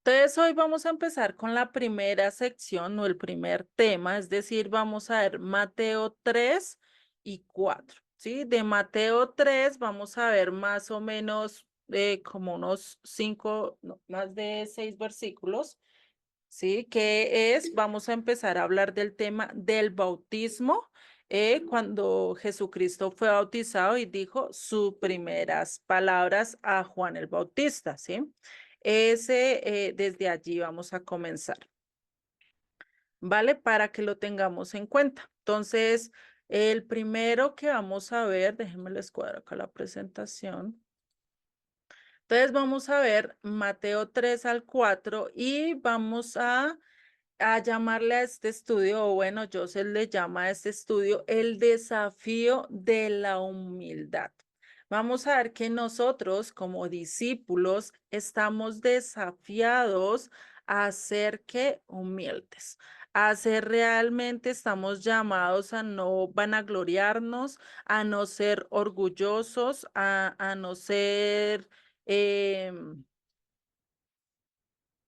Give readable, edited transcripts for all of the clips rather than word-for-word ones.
Entonces, hoy vamos a empezar con la primera sección o el primer tema, es decir, vamos a ver Mateo 3 y 4, ¿sí? De Mateo 3 vamos a ver más o menos como unos 5, no, más de 6 versículos, ¿sí? Vamos a empezar a hablar del tema del bautismo, cuando Jesucristo fue bautizado y dijo sus primeras palabras a Juan el Bautista, ¿sí? Desde allí vamos a comenzar, ¿vale? Para que lo tengamos en cuenta. Entonces, el primero que vamos a ver, déjenme les cuadro acá la presentación. Entonces, vamos a ver Mateo 3 al 4 y vamos a llamarle a este estudio, o bueno, Joseph le llama a este estudio el desafío de la humildad. Vamos a ver que nosotros como discípulos estamos desafiados a ser que humildes, a ser realmente estamos llamados a no vanagloriarnos, a no ser orgullosos, a no ser em,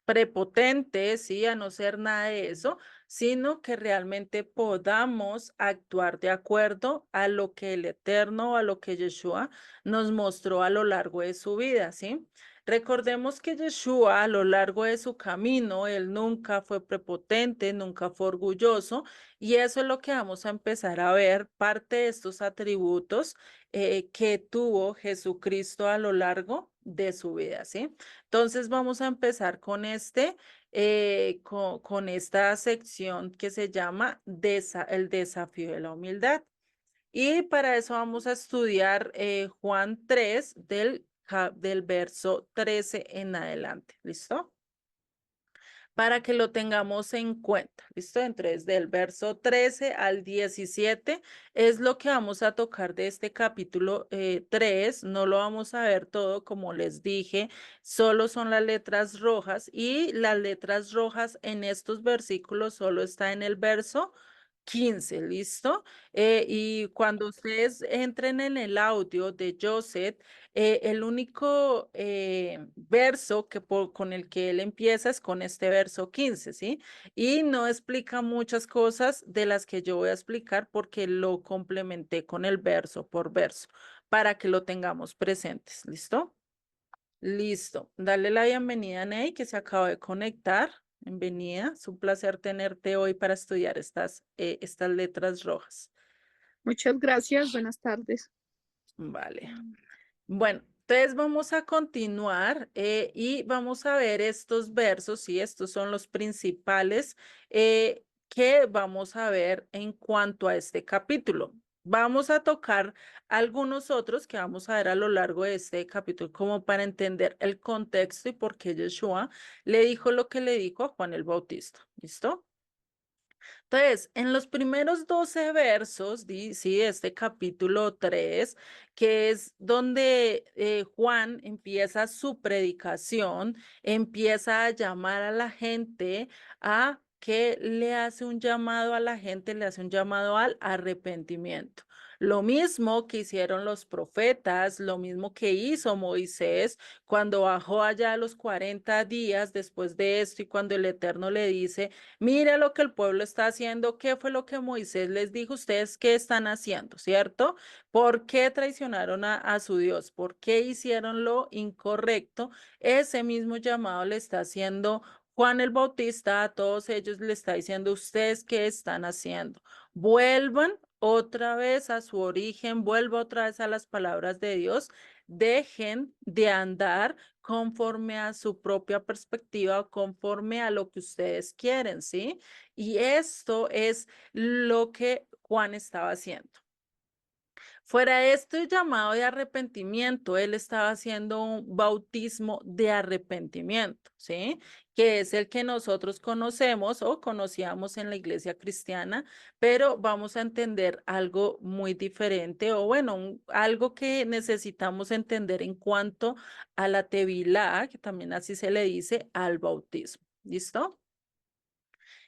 prepotente, sí, a no ser nada de eso, sino que realmente podamos actuar de acuerdo a lo que el Eterno, a lo que Yeshua nos mostró a lo largo de su vida, ¿sí? Recordemos que Yeshua a lo largo de su camino, él nunca fue prepotente, nunca fue orgulloso, y eso es lo que vamos a empezar a ver, parte de estos atributos que tuvo Jesucristo a lo largo de su vida, ¿sí? Entonces vamos a empezar con con esta sección que se llama el desafío de la humildad. Y para eso vamos a estudiar Juan 3 del verso 13 en adelante. ¿Listo? Para que lo tengamos en cuenta. ¿Listo? Entonces, del verso 13 al 17 es lo que vamos a tocar de este capítulo 3. No lo vamos a ver todo, como les dije, solo son las letras rojas y las letras rojas en estos versículos solo está en el verso 15, ¿listo? Y cuando ustedes entren en el audio de Joseph, el único verso con el que él empieza es con este verso 15, ¿sí? Y no explica muchas cosas de las que yo voy a explicar porque lo complementé con el verso por verso para que lo tengamos presentes, ¿listo? Listo. Dale la bienvenida a Ney, que se acaba de conectar. Bienvenida. Es un placer tenerte hoy para estudiar estas letras rojas. Muchas gracias, buenas tardes. Vale. Bueno, entonces vamos a continuar y vamos a ver estos versos, sí, estos son los principales que vamos a ver en cuanto a este capítulo. Vamos a tocar algunos otros que vamos a ver a lo largo de este capítulo como para entender el contexto y por qué Yeshua le dijo lo que le dijo a Juan el Bautista. ¿Listo? Entonces, en los primeros 12 versos, sí, este capítulo 3, que es donde Juan empieza su predicación, empieza a llamar a la gente a que le hace un llamado a la gente, le hace un llamado al arrepentimiento. Lo mismo que hicieron los profetas, lo mismo que hizo Moisés cuando bajó allá a los 40 días después de esto y cuando el Eterno le dice, mire lo que el pueblo está haciendo, qué fue lo que Moisés les dijo, ustedes qué están haciendo, ¿cierto? ¿Por qué traicionaron a su Dios? ¿Por qué hicieron lo incorrecto? Ese mismo llamado le está haciendo Juan el Bautista a todos ellos, le está diciendo, ustedes qué están haciendo. Vuelvan otra vez a su origen, vuelvan otra vez a las palabras de Dios, dejen de andar conforme a su propia perspectiva, conforme a lo que ustedes quieren, ¿sí? Y esto es lo que Juan estaba haciendo. Fuera de este llamado de arrepentimiento, él estaba haciendo un bautismo de arrepentimiento, ¿sí? Que es el que nosotros conocemos o conocíamos en la iglesia cristiana, pero vamos a entender algo muy diferente o bueno, algo que necesitamos entender en cuanto a la tevilá, que también así se le dice al bautismo. ¿Listo?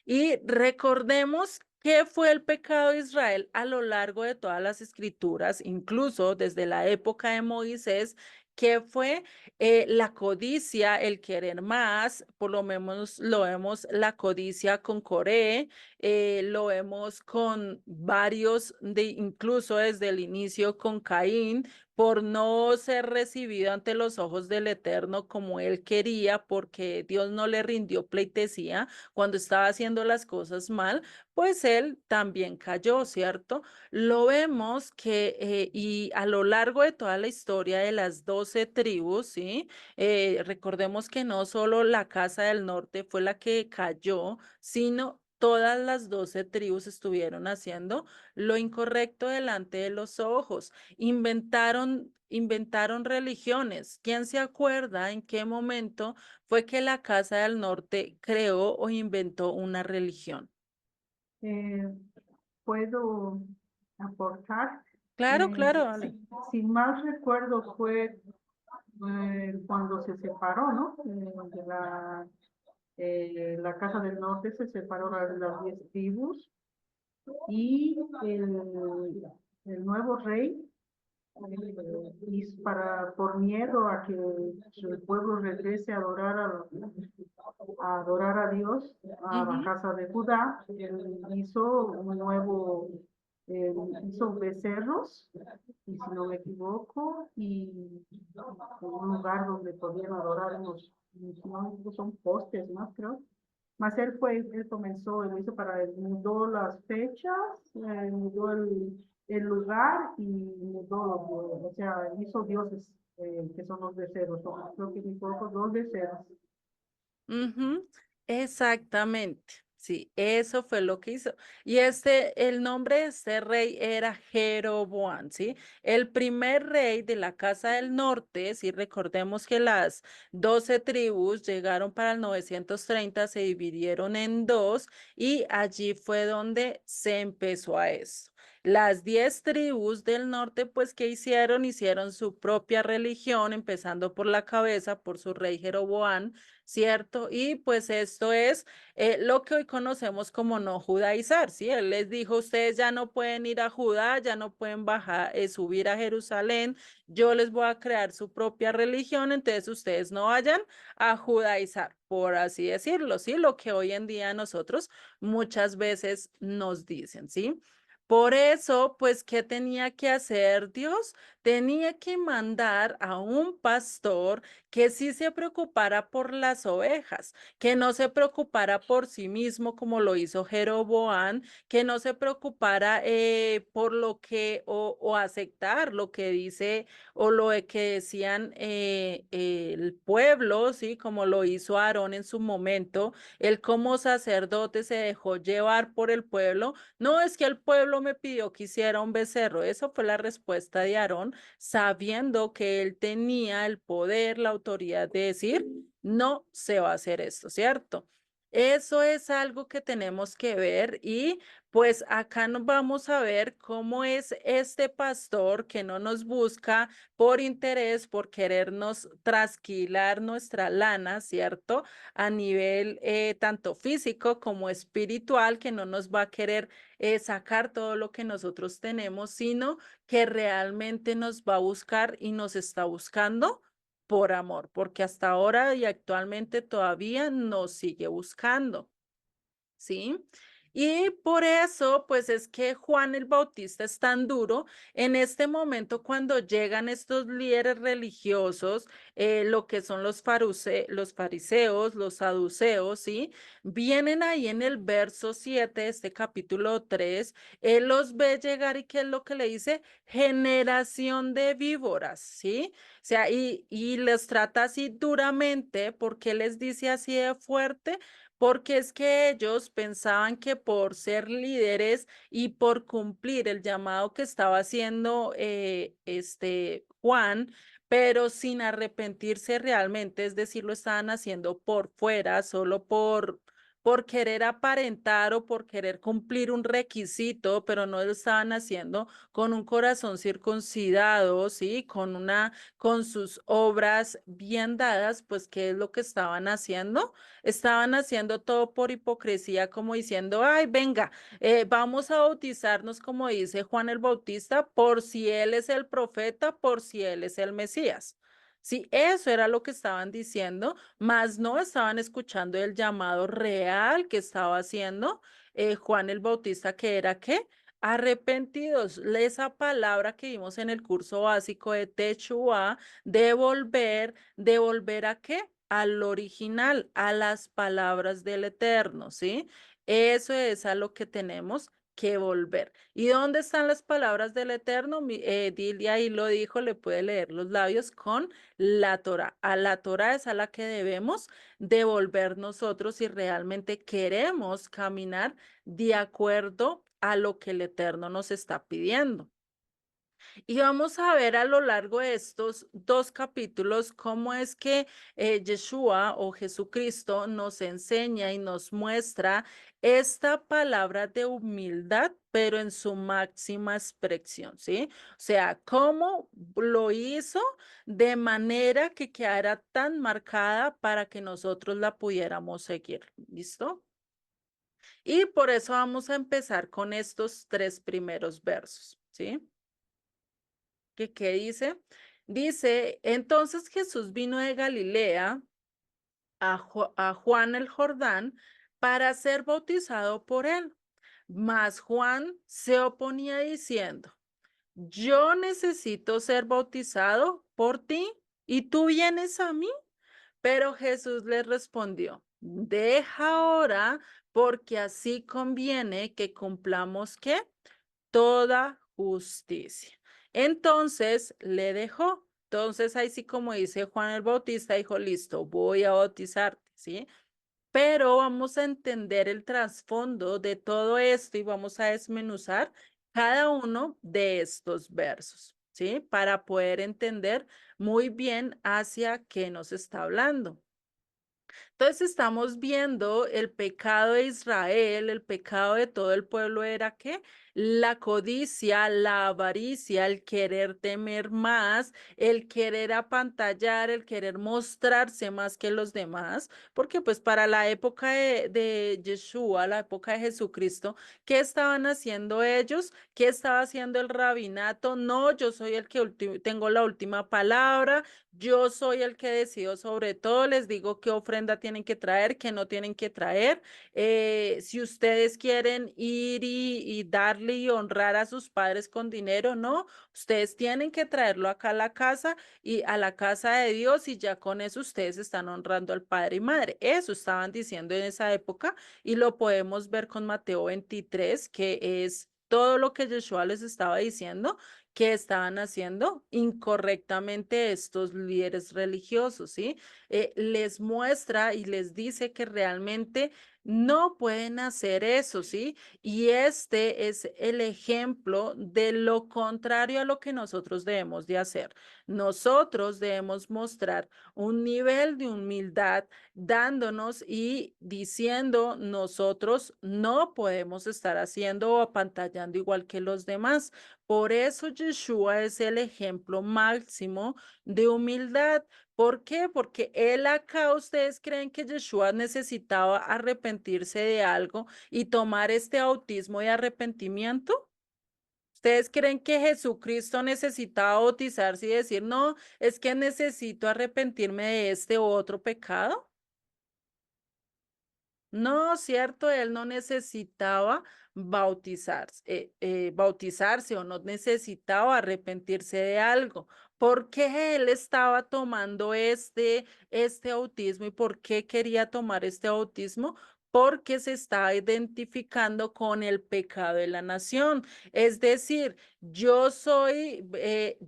Y recordemos qué fue el pecado de Israel a lo largo de todas las escrituras, incluso desde la época de Moisés, ¿Qué fue? La codicia, el querer más, por lo menos lo vemos la codicia con Coré, lo vemos con varios, incluso desde el inicio con Caín, por no ser recibido ante los ojos del Eterno como él quería, porque Dios no le rindió pleitesía cuando estaba haciendo las cosas mal, pues él también cayó, ¿cierto? Lo vemos que, y a lo largo de toda la historia de las 12 tribus, ¿sí? Recordemos que no solo la casa del norte fue la que cayó, sino todas las 12 tribus estuvieron haciendo lo incorrecto delante de los ojos. Inventaron religiones. ¿Quién se acuerda en qué momento fue que la casa del norte creó o inventó una religión? Eh, puedo aportar. Claro, claro, dale. Si mal recuerdo fue cuando se separó, ¿no? La Casa del Norte se separó las 10 tribus y el nuevo rey por miedo a que el pueblo regrese a adorar a Dios, a la Ujú, casa de Judá, él hizo un nuevo, eh, hizo becerros, y si no me equivoco, y un lugar donde podían adorar no, son postes, ¿no? Creo. Mas él comenzó, él hizo mudó las fechas, mudó el lugar y o sea, hizo dioses que son los becerros, creo que me equivoco, dos becerros. ujú, exactamente. Sí, eso fue lo que hizo. Y el nombre de este rey era Jeroboam, ¿sí? El primer rey de la Casa del Norte, si recordemos que las 12 tribus llegaron para el 930, se dividieron en dos y allí fue donde se empezó a eso. Las 10 tribus del norte, pues, ¿qué hicieron? Hicieron su propia religión, empezando por la cabeza, por su rey Jeroboam, ¿cierto? Y pues esto es lo que hoy conocemos como no judaizar, ¿sí? Él les dijo, ustedes ya no pueden ir a Judá, ya no pueden bajar, subir a Jerusalén, yo les voy a crear su propia religión, entonces ustedes no vayan a judaizar, por así decirlo, ¿sí? Lo que hoy en día nosotros muchas veces nos dicen, ¿sí? Por eso, pues, ¿qué tenía que hacer Dios? Tenía que mandar a un pastor que sí se preocupara por las ovejas, que no se preocupara por sí mismo como lo hizo Jeroboam, que no se preocupara por lo que o aceptar lo que dice o lo que decían el pueblo, ¿sí? Como lo hizo Aarón en su momento. Él como sacerdote se dejó llevar por el pueblo. No es que el pueblo me pidió que hiciera un becerro. Eso fue la respuesta de Aarón, sabiendo que él tenía el poder, la autoridad de decir, no se va a hacer esto, ¿cierto? Eso es algo que tenemos que ver y pues acá nos vamos a ver cómo es este pastor que no nos busca por interés, por querernos trasquilar nuestra lana, ¿cierto? A nivel tanto físico como espiritual, que no nos va a querer sacar todo lo que nosotros tenemos, sino que realmente nos va a buscar y nos está buscando por amor, porque hasta ahora y actualmente todavía nos sigue buscando. ¿Sí? Y por eso, pues es que Juan el Bautista es tan duro en este momento cuando llegan estos líderes religiosos, lo que son los fariseos, los saduceos, ¿sí? Vienen ahí en el verso 7 de este capítulo 3, él los ve llegar y ¿qué es lo que le dice? Generación de víboras, ¿sí? O sea, y les trata así duramente, porque les dice así de fuerte? Porque es que ellos pensaban que por ser líderes y por cumplir el llamado que estaba haciendo este Juan, pero sin arrepentirse realmente, es decir, lo estaban haciendo por fuera, solo por querer aparentar o por querer cumplir un requisito, pero no lo estaban haciendo con un corazón circuncidado, ¿sí? Con sus obras bien dadas, pues, ¿qué es lo que estaban haciendo? Estaban haciendo todo por hipocresía, como diciendo, ay, venga, vamos a bautizarnos, como dice Juan el Bautista, por si él es el profeta, por si él es el Mesías. Sí, eso era lo que estaban diciendo, mas no estaban escuchando el llamado real que estaba haciendo Juan el Bautista, que era ¿qué? Arrepentidos. Esa palabra que vimos en el curso básico de Techua, devolver ¿a qué? Al original, a las palabras del Eterno, ¿sí? Eso es a lo que tenemos que volver. ¿Y dónde están las palabras del Eterno? Dilia ahí lo dijo, le puede leer los labios con la Torá. A la Torá es a la que debemos devolver nosotros si realmente queremos caminar de acuerdo a lo que el Eterno nos está pidiendo. Y vamos a ver a lo largo de estos 2 capítulos cómo es que Yeshua o Jesucristo nos enseña y nos muestra esta palabra de humildad, pero en su máxima expresión, ¿sí? O sea, cómo lo hizo de manera que quedara tan marcada para que nosotros la pudiéramos seguir. ¿Listo? Y por eso vamos a empezar con estos 3 primeros versos, ¿sí? ¿Qué dice? Dice, entonces Jesús vino de Galilea a Juan el Jordán para ser bautizado por él. Mas Juan se oponía diciendo, yo necesito ser bautizado por ti y tú vienes a mí. Pero Jesús le respondió, deja ahora porque así conviene que cumplamos ¿qué? Toda justicia. Entonces le dejó. Entonces ahí sí como dice Juan el Bautista, dijo, listo, voy a bautizarte, ¿sí? Pero vamos a entender el trasfondo de todo esto y vamos a desmenuzar cada uno de estos versos, ¿sí? Para poder entender muy bien hacia qué nos está hablando. Entonces estamos viendo el pecado de Israel, el pecado de todo el pueblo era que la codicia, la avaricia, el querer temer más, el querer apantallar, el querer mostrarse más que los demás, porque pues para la época de Yeshua, la época de Jesucristo, ¿qué estaban haciendo ellos? ¿Qué estaba haciendo el rabinato? No, yo soy el que tengo la última palabra, yo soy el que decido sobre todo, les digo qué ofrenda tienen que traer, qué no tienen que traer. Si ustedes quieren ir y darle y honrar a sus padres con dinero, no, ustedes tienen que traerlo acá a la casa y a la casa de Dios y ya con eso ustedes están honrando al padre y madre. Eso estaban diciendo en esa época y lo podemos ver con Mateo 23, que es todo lo que Yeshua les estaba diciendo que estaban haciendo incorrectamente estos líderes religiosos, ¿sí? Les muestra y les dice que realmente no pueden hacer eso, ¿sí? Y este es el ejemplo de lo contrario a lo que nosotros debemos de hacer. Nosotros debemos mostrar un nivel de humildad dándonos y diciendo nosotros no podemos estar haciendo o apantallando igual que los demás. Por eso Yeshua es el ejemplo máximo de humildad. ¿Por qué? Porque él acá, ¿ustedes creen que Yeshua necesitaba arrepentirse de algo y tomar este bautismo de arrepentimiento? ¿Ustedes creen que Jesucristo necesitaba bautizarse y decir, no, es que necesito arrepentirme de este u otro pecado? No, cierto, él no necesitaba bautizarse o no necesitaba arrepentirse de algo. ¿Por qué él estaba tomando este bautismo y por qué quería tomar este bautismo? Porque se estaba identificando con el pecado de la nación. Es decir, yo soy,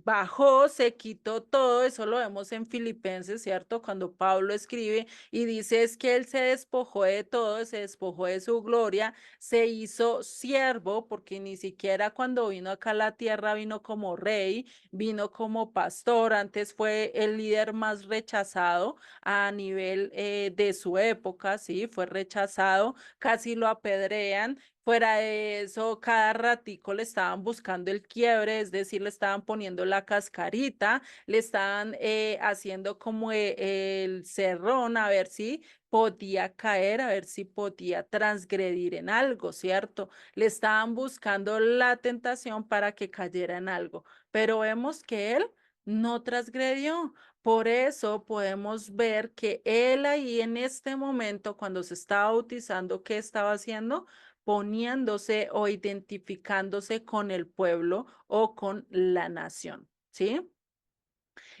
bajó, se quitó todo, eso lo vemos en Filipenses, ¿cierto? Cuando Pablo escribe y dice es que él se despojó de todo, se despojó de su gloria, se hizo siervo, porque ni siquiera cuando vino acá a la tierra vino como rey, vino como pastor, antes fue el líder más rechazado a nivel de su época, sí, fue rechazado, casi lo apedrean. Fuera de eso, cada ratico le estaban buscando el quiebre, es decir, le estaban poniendo la cascarita, le estaban haciendo como el cerrón a ver si podía caer, a ver si podía transgredir en algo, ¿cierto? Le estaban buscando la tentación para que cayera en algo, pero vemos que él no transgredió. Por eso podemos ver que él ahí en este momento, cuando se estaba bautizando, ¿qué estaba haciendo? Poniéndose o identificándose con el pueblo o con la nación, ¿sí?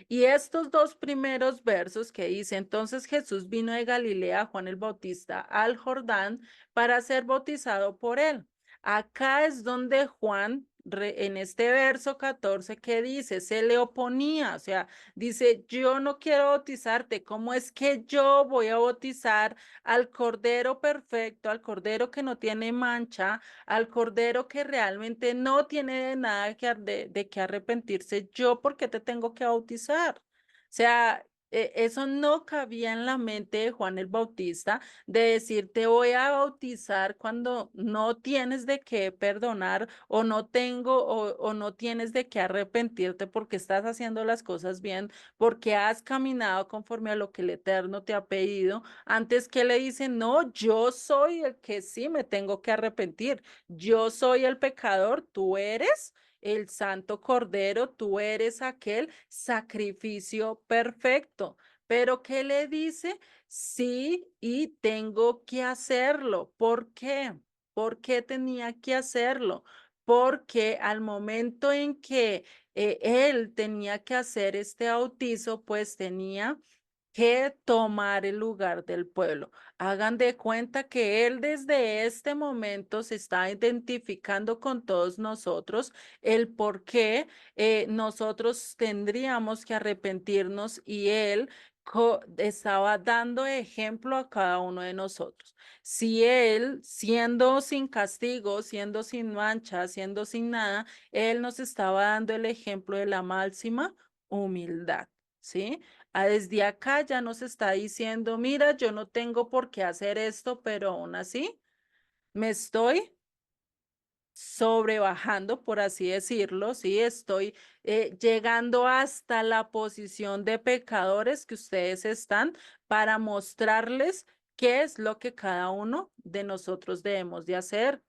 Y estos dos primeros versos que dice, entonces Jesús vino de Galilea, Juan el Bautista, al Jordán para ser bautizado por él. Acá es donde Juan, en este verso 14 que dice, se le oponía, o sea, dice, yo no quiero bautizarte, ¿cómo es que yo voy a bautizar al Cordero perfecto, al Cordero que no tiene mancha, al Cordero que realmente no tiene nada de que arrepentirse? ¿Yo por qué te tengo que bautizar? O sea, eso no cabía en la mente de Juan el Bautista, de decir, te voy a bautizar cuando no tienes de qué perdonar o no tengo o no tienes de qué arrepentirte porque estás haciendo las cosas bien, porque has caminado conforme a lo que el Eterno te ha pedido. Antes que le dicen, no, yo soy el que sí me tengo que arrepentir, yo soy el pecador, tú eres el Santo Cordero, tú eres aquel sacrificio perfecto. Pero ¿qué le dice? Sí, y tengo que hacerlo. ¿Por qué? ¿Por qué tenía que hacerlo? Porque al momento en que él tenía que hacer este bautizo, pues tenía que tomar el lugar del pueblo. Hagan de cuenta que Él desde este momento se está identificando con todos nosotros, el por qué nosotros tendríamos que arrepentirnos y Él estaba dando ejemplo a cada uno de nosotros. Si Él, siendo sin castigo, siendo sin mancha, siendo sin nada, Él nos estaba dando el ejemplo de la máxima humildad, ¿sí? Desde acá ya nos está diciendo, mira, yo no tengo por qué hacer esto, pero aún así me estoy sobrebajando, por así decirlo, ¿sí? Estoy llegando hasta la posición de pecadores que ustedes están para mostrarles qué es lo que cada uno de nosotros debemos de hacer.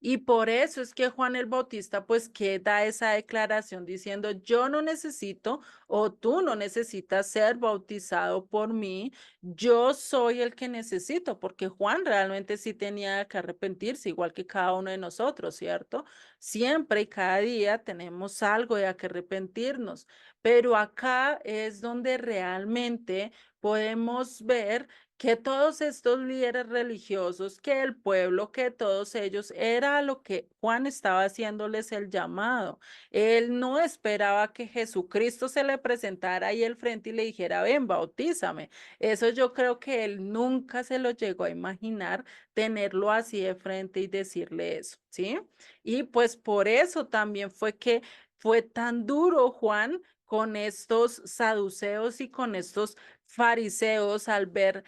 Y por eso es que Juan el Bautista pues que da esa declaración diciendo, yo no necesito o tú no necesitas ser bautizado por mí, yo soy el que necesito, porque Juan realmente sí tenía que arrepentirse, igual que cada uno de nosotros, ¿cierto? Siempre y cada día tenemos algo de que arrepentirnos, pero acá es donde realmente podemos ver que todos estos líderes religiosos, que el pueblo, que todos ellos, era lo que Juan estaba haciéndoles el llamado. Él no esperaba que Jesucristo se le presentara ahí al frente y le dijera, ven, bautízame. Eso yo creo que él nunca se lo llegó a imaginar, tenerlo así de frente y decirle eso, ¿sí? Y pues por eso también fue que fue tan duro Juan con estos saduceos y con estos fariseos al ver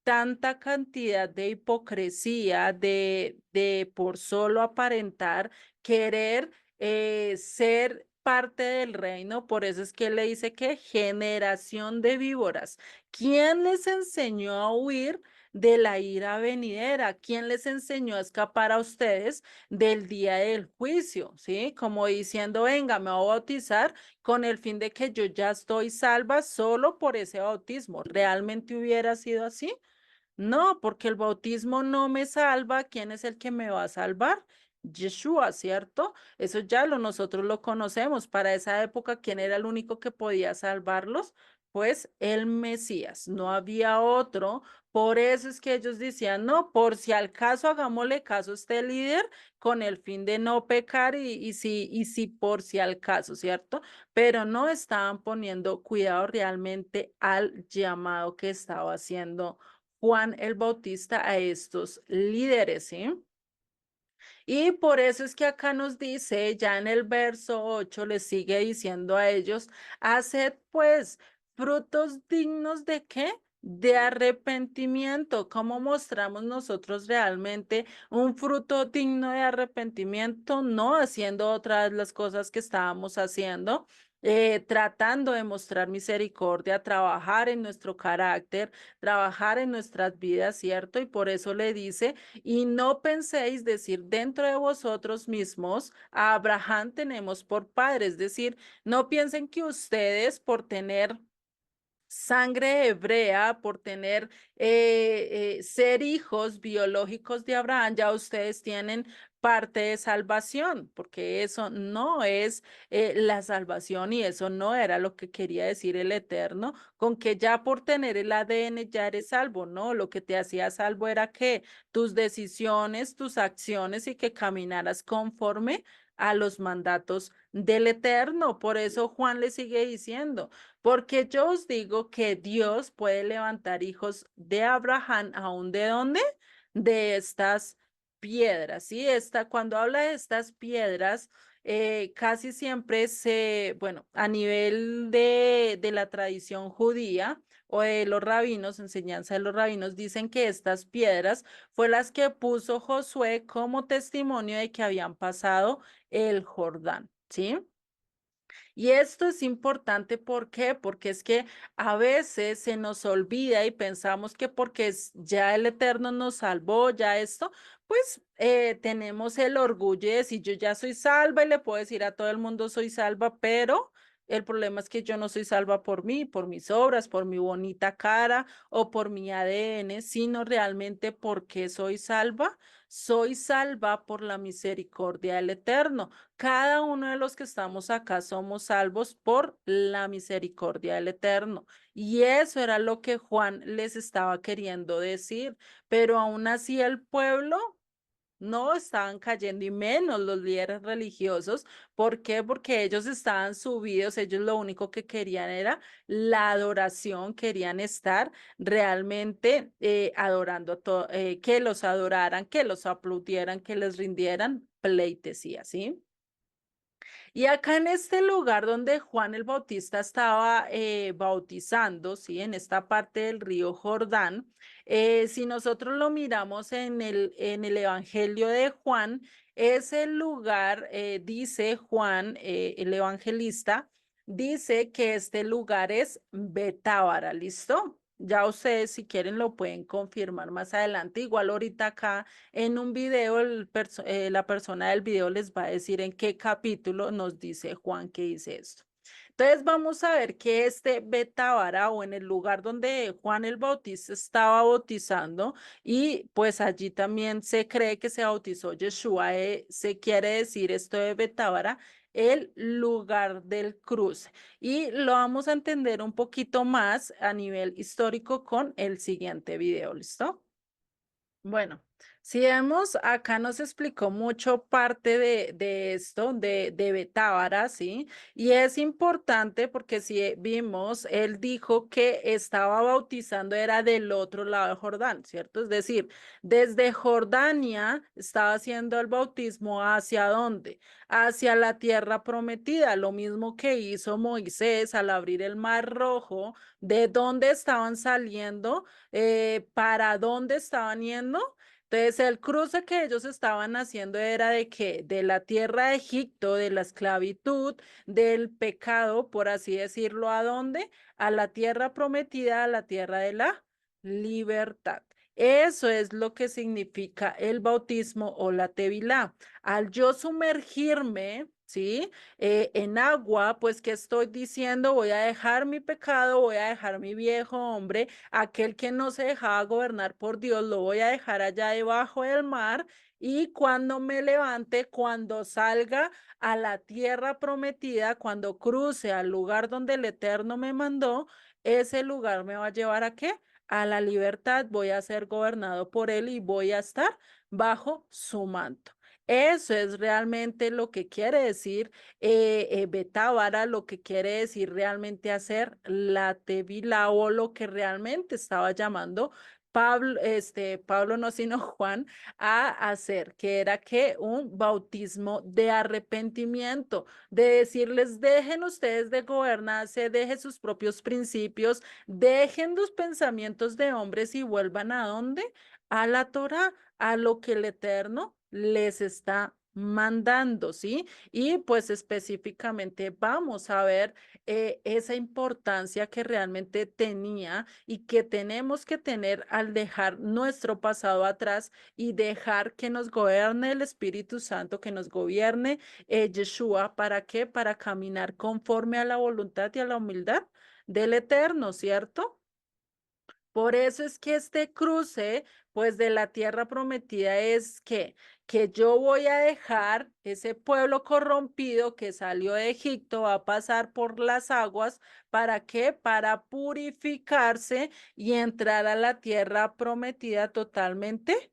tanta cantidad de hipocresía, de por solo aparentar, querer ser parte del reino. Por eso es que le dice que generación de víboras. ¿Quién les enseñó a huir de la ira venidera? ¿Quién les enseñó a escapar a ustedes del día del juicio? ¿Sí? Como diciendo, venga, me voy a bautizar con el fin de que yo ya estoy salva solo por ese bautismo. ¿Realmente hubiera sido así? No, porque el bautismo no me salva. ¿Quién es el que me va a salvar? Yeshua, ¿cierto? Eso ya nosotros lo conocemos. Para esa época, ¿quién era el único que podía salvarlos? Pues el Mesías, no había otro. Por eso es que ellos decían, no, por si al caso hagámosle caso a este líder con el fin de no pecar y si por si al caso, ¿cierto? Pero no estaban poniendo cuidado realmente al llamado que estaba haciendo Juan el Bautista a estos líderes, ¿sí? Y por eso es que acá nos dice, ya en el verso 8, les sigue diciendo a ellos, haced pues frutos dignos de qué? De arrepentimiento. ¿Cómo mostramos nosotros realmente un fruto digno de arrepentimiento? No haciendo otra vez las cosas que estábamos haciendo. tratando de mostrar misericordia, trabajar en nuestro carácter, trabajar en nuestras vidas, ¿cierto? Y por eso le dice, y no penséis decir dentro de vosotros mismos, a Abraham tenemos por padre, es decir, no piensen que ustedes por tener sangre hebrea, por tener, ser hijos biológicos de Abraham, ya ustedes tienen parte de salvación, porque eso no es la salvación y eso no era lo que quería decir el Eterno, con que ya por tener el ADN ya eres salvo, no, lo que te hacía salvo era que tus decisiones, tus acciones y que caminaras conforme a los mandatos del Eterno. Por eso Juan le sigue diciendo, porque yo os digo que Dios puede levantar hijos de Abraham, ¿aún de dónde? De estas piedras, ¿sí? Cuando habla de estas piedras, casi siempre bueno, a nivel de la tradición judía o de los rabinos, enseñanza de los rabinos, dicen que estas piedras fue las que puso Josué como testimonio de que habían pasado el Jordán, ¿sí? Y esto es importante, ¿por qué? Porque es que a veces se nos olvida y pensamos que porque ya el Eterno nos salvó, ya esto, pues tenemos el orgullo de decir yo ya soy salva y le puedo decir a todo el mundo soy salva, pero el problema es que yo no soy salva por mí, por mis obras, por mi bonita cara o por mi ADN, sino realmente porque soy salva por la misericordia del Eterno. Cada uno de los que estamos acá somos salvos por la misericordia del Eterno. Y eso era lo que Juan les estaba queriendo decir. Pero aún así el pueblo no estaban cayendo y menos los líderes religiosos. ¿Por qué? Porque ellos estaban subidos, ellos lo único que querían era la adoración, querían estar realmente adorando, que los adoraran, que los aplaudieran, que les rindieran pleitesía, ¿sí? Y acá en este lugar donde Juan el Bautista estaba bautizando, ¿sí? En esta parte del río Jordán, si nosotros lo miramos en el Evangelio de Juan, ese lugar, dice Juan, el evangelista, dice que este lugar es Betábara, ¿listo? Ya ustedes si quieren lo pueden confirmar más adelante. Igual ahorita acá en un video, la persona del video les va a decir en qué capítulo nos dice Juan que dice esto. Entonces vamos a ver que este Betábara o en el lugar donde Juan el Bautista estaba bautizando y pues allí también se cree que se bautizó Yeshua, se quiere decir esto de Betábara, el lugar del cruce. Y lo vamos a entender un poquito más a nivel histórico con el siguiente video, ¿listo? Bueno, si vemos, acá nos explicó mucho parte de esto, de Betábara, ¿sí? Y es importante porque si vimos, él dijo que estaba bautizando, era del otro lado del Jordán, ¿cierto? Es decir, desde Jordania estaba haciendo el bautismo ¿hacia dónde? Hacia la tierra prometida, lo mismo que hizo Moisés al abrir el Mar Rojo, ¿de dónde estaban saliendo? ¿Para dónde estaban yendo? Entonces, el cruce que ellos estaban haciendo era de que de la tierra de Egipto, de la esclavitud, del pecado, por así decirlo, ¿a dónde? A la tierra prometida, a la tierra de la libertad. Eso es lo que significa el bautismo o la tevilá. Al yo sumergirme, ¿sí? En agua, pues, ¿qué estoy diciendo? Voy a dejar mi pecado, voy a dejar mi viejo hombre, aquel que no se dejaba gobernar por Dios, lo voy a dejar allá debajo del mar y cuando me levante, cuando salga a la tierra prometida, cuando cruce al lugar donde el Eterno me mandó, ese lugar me va a llevar ¿a qué? A la libertad, voy a ser gobernado por él y voy a estar bajo su manto. Eso es realmente lo que quiere decir Betábara, lo que quiere decir realmente hacer la Tevila o lo que realmente estaba llamando Pablo no, sino Juan, a hacer, que era que un bautismo de arrepentimiento, de decirles, dejen ustedes de gobernarse, dejen sus propios principios, dejen los pensamientos de hombres y vuelvan a dónde? A la Torá, a lo que el Eterno les está mandando, ¿sí? Y pues específicamente vamos a ver esa importancia que realmente tenía y que tenemos que tener al dejar nuestro pasado atrás y dejar que nos gobierne el Espíritu Santo, que nos gobierne Yeshua. ¿Para qué? Para caminar conforme a la voluntad y a la humildad del Eterno, ¿cierto? Por eso es que este cruce, pues de la tierra prometida es que yo voy a dejar ese pueblo corrompido que salió de Egipto, va a pasar por las aguas. ¿Para qué? Para purificarse y entrar a la tierra prometida totalmente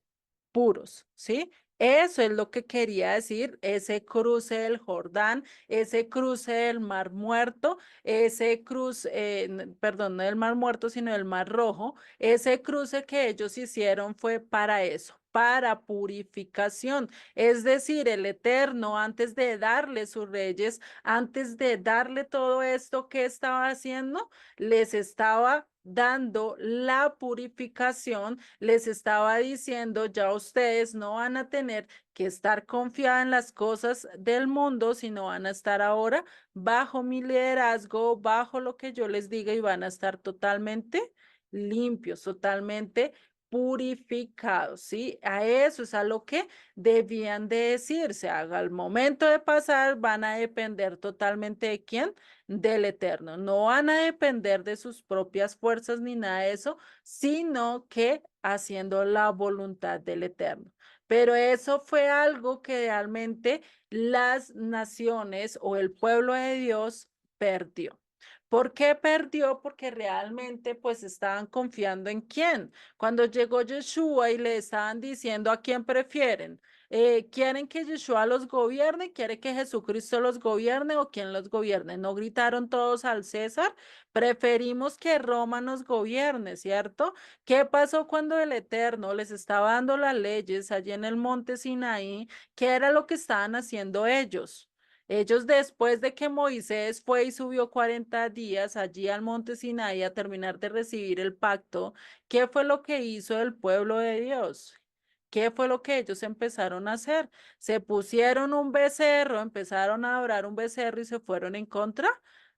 puros, ¿sí? Eso es lo que quería decir, ese cruce del Jordán, ese cruce del Mar Muerto, ese cruce, perdón, no del Mar Muerto, sino del Mar Rojo, ese cruce que ellos hicieron fue para eso, para purificación. Es decir, el Eterno, antes de darle sus reyes, antes de darle todo esto que estaba haciendo, les estaba dando la purificación, les estaba diciendo, ya ustedes no van a tener que estar confiadas en las cosas del mundo, sino van a estar ahora bajo mi liderazgo, bajo lo que yo les diga y van a estar totalmente limpios, totalmente purificados, ¿sí? A eso es a lo que debían de decirse. Al momento de pasar van a depender totalmente de quién, del Eterno. No van a depender de sus propias fuerzas ni nada de eso, sino que haciendo la voluntad del Eterno. Pero eso fue algo que realmente las naciones o el pueblo de Dios perdió. ¿Por qué perdió? Porque realmente pues estaban confiando en quién. Cuando llegó Yeshua y le estaban diciendo a quién prefieren, ¿quieren que Yeshua los gobierne? ¿Quiere que Jesucristo los gobierne o quién los gobierne? ¿No gritaron todos al César? Preferimos que Roma nos gobierne, ¿cierto? ¿Qué pasó cuando el Eterno les estaba dando las leyes allí en el monte Sinaí? ¿Qué era lo que estaban haciendo ellos? Ellos después de que Moisés fue y subió 40 días allí al monte Sinaí a terminar de recibir el pacto, ¿qué fue lo que hizo el pueblo de Dios? ¿Qué fue lo que ellos empezaron a hacer? Se pusieron un becerro, empezaron a adorar un becerro y se fueron en contra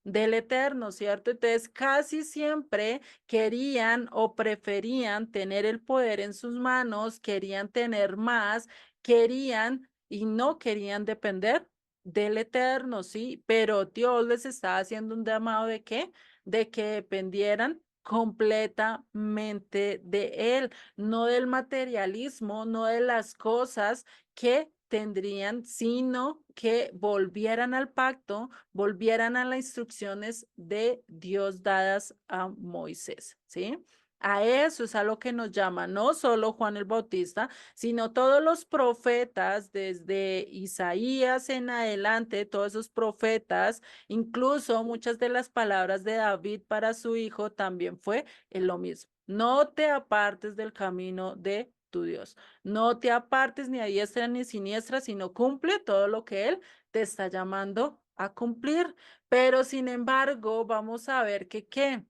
del Eterno, ¿cierto? Entonces casi siempre querían o preferían tener el poder en sus manos, querían tener más, querían y no querían depender del Eterno, sí, pero Dios les está haciendo un llamado de qué? De que dependieran completamente de Él, no del materialismo, no de las cosas que tendrían, sino que volvieran al pacto, volvieran a las instrucciones de Dios dadas a Moisés, ¿sí? A eso es a lo que nos llama no solo Juan el Bautista, sino todos los profetas, desde Isaías en adelante, todos esos profetas, incluso muchas de las palabras de David para su hijo también fue lo mismo. No te apartes del camino de tu Dios. No te apartes ni a diestra ni siniestra, sino cumple todo lo que Él te está llamando a cumplir. Pero sin embargo, vamos a ver que qué.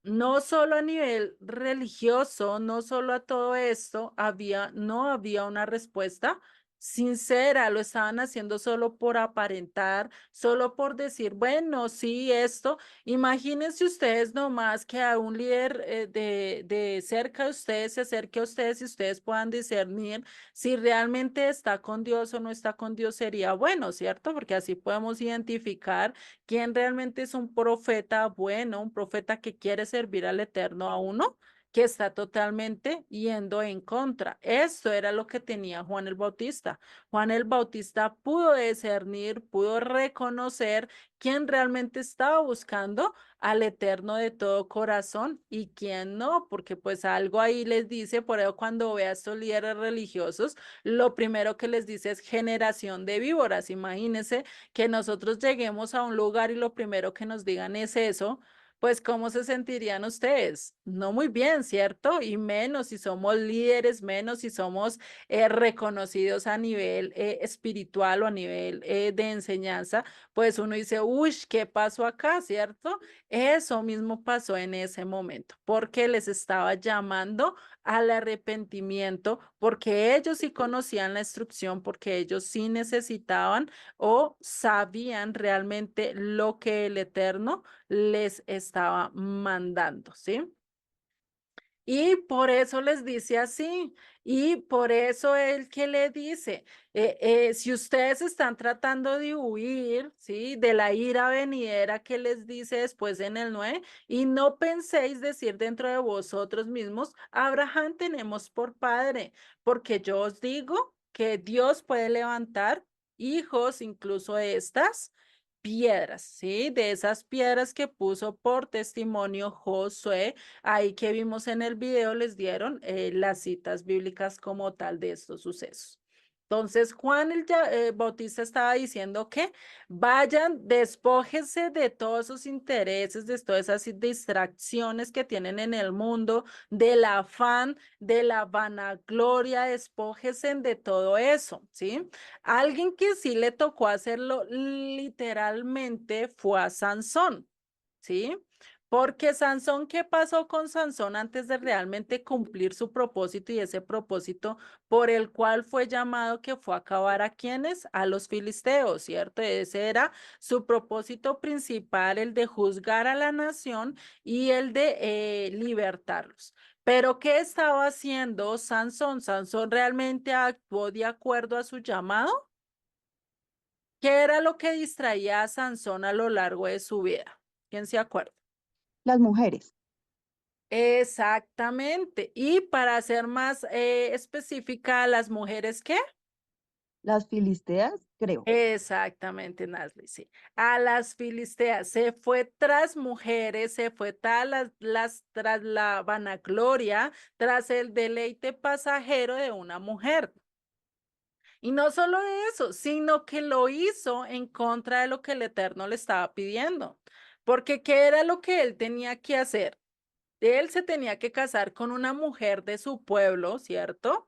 No solo a nivel religioso, no solo a todo esto, no había una respuesta sincera, lo estaban haciendo solo por aparentar, solo por decir, bueno, sí, esto. Imagínense ustedes nomás que a un líder de cerca de ustedes se acerque a ustedes y ustedes puedan discernir si realmente está con Dios o no está con Dios, sería bueno, ¿cierto? Porque así podemos identificar quién realmente es un profeta bueno, un profeta que quiere servir al Eterno, a uno que está totalmente yendo en contra. Esto era lo que tenía Juan el Bautista. Juan el Bautista pudo discernir, pudo reconocer quién realmente estaba buscando al Eterno de todo corazón y quién no, porque pues algo ahí les dice, por eso cuando ve a estos líderes religiosos, lo primero que les dice es generación de víboras. Imagínense que nosotros lleguemos a un lugar y lo primero que nos digan es eso, pues ¿cómo se sentirían ustedes? No muy bien, ¿cierto? Y menos si somos líderes, menos si somos reconocidos a nivel espiritual o a nivel de enseñanza, pues uno dice, uy, ¿qué pasó acá, cierto? Eso mismo pasó en ese momento, porque les estaba llamando al arrepentimiento, porque ellos sí conocían la instrucción, porque ellos sí necesitaban o sabían realmente lo que el Eterno les estaba mandando, ¿sí? Y por eso les dice así, y por eso el que le dice, si ustedes están tratando de huir, ¿sí? De la ira venidera que les dice después en el 9, y no penséis decir dentro de vosotros mismos, Abraham tenemos por padre, porque yo os digo que Dios puede levantar hijos incluso de estas piedras, ¿sí? De esas piedras que puso por testimonio Josué. Ahí que vimos en el video les dieron las citas bíblicas como tal de estos sucesos. Entonces, Juan el Bautista estaba diciendo que vayan, despójense de todos sus intereses, de todas esas distracciones que tienen en el mundo, del afán, de la vanagloria, despójense de todo eso, ¿sí? Alguien que sí le tocó hacerlo literalmente fue a Sansón, ¿sí? Porque Sansón, ¿qué pasó con Sansón antes de realmente cumplir su propósito y ese propósito por el cual fue llamado que fue a acabar a quienes? A los filisteos, ¿cierto? Ese era su propósito principal, el de juzgar a la nación y el de libertarlos. Pero ¿qué estaba haciendo Sansón? ¿Sansón realmente actuó de acuerdo a su llamado? ¿Qué era lo que distraía a Sansón a lo largo de su vida? ¿Quién se acuerda? Las mujeres, Exactamente. Y para ser más específica, ¿las mujeres qué? las filisteas, creo. Exactamente, Nasli, sí. A las filisteas se fue tras mujeres, se fue tras la vanagloria, tras el deleite pasajero de una mujer. Y no solo eso, sino que lo hizo en contra de lo que el Eterno le estaba pidiendo. Porque ¿qué era lo que él tenía que hacer? Él se tenía que casar con una mujer de su pueblo, ¿cierto?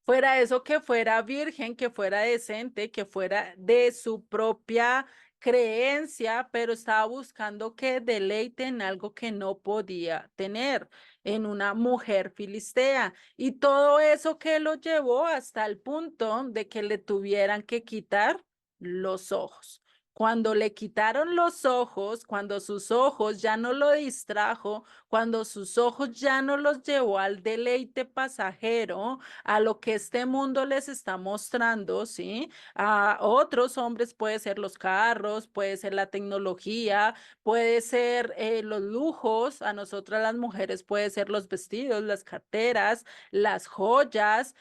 Fuera eso, que fuera virgen, que fuera decente, que fuera de su propia creencia, pero estaba buscando que deleite en algo que no podía tener, en una mujer filistea. Y todo eso que lo llevó hasta el punto de que le tuvieran que quitar los ojos. Cuando le quitaron los ojos, cuando sus ojos ya no lo distrajo, cuando sus ojos ya no los llevó al deleite pasajero, a lo que este mundo les está mostrando, ¿sí? A otros hombres puede ser los carros, puede ser la tecnología, puede ser los lujos, a nosotras las mujeres puede ser los vestidos, las carteras, las joyas,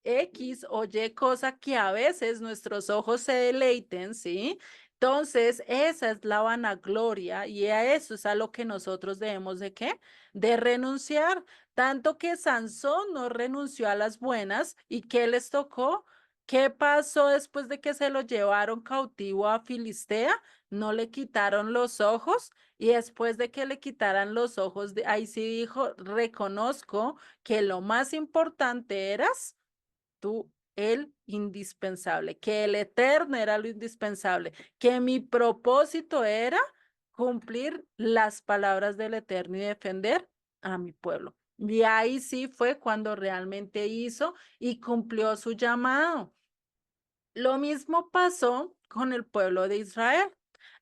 X o Y cosa que a veces nuestros ojos se deleiten, ¿sí? Entonces, esa es la vanagloria y a eso es a lo que nosotros debemos de qué? De renunciar. Tanto que Sansón no renunció a las buenas y ¿qué les tocó? ¿Qué pasó después de que se lo llevaron cautivo a Filistea? No le quitaron los ojos y después de que le quitaran los ojos, ahí sí dijo, reconozco que lo más importante eras tú, el indispensable, que el eterno era lo indispensable, que mi propósito era cumplir las palabras del eterno y defender a mi pueblo. Y ahí sí fue cuando realmente hizo y cumplió su llamado. Lo mismo pasó con el pueblo de Israel.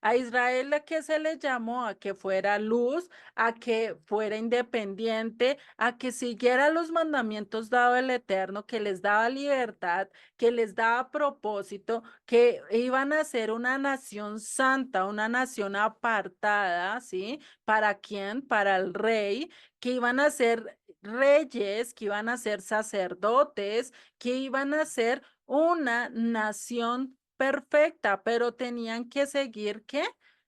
A Israel a que se le llamó a que fuera luz, a que fuera independiente, a que siguiera los mandamientos dados el Eterno, que les daba libertad, que les daba propósito, que iban a ser una nación santa, una nación apartada, ¿sí? ¿Para quién? Para el rey, que iban a ser reyes, que iban a ser sacerdotes, que iban a ser una nación perfecta, pero tenían que seguir ¿qué?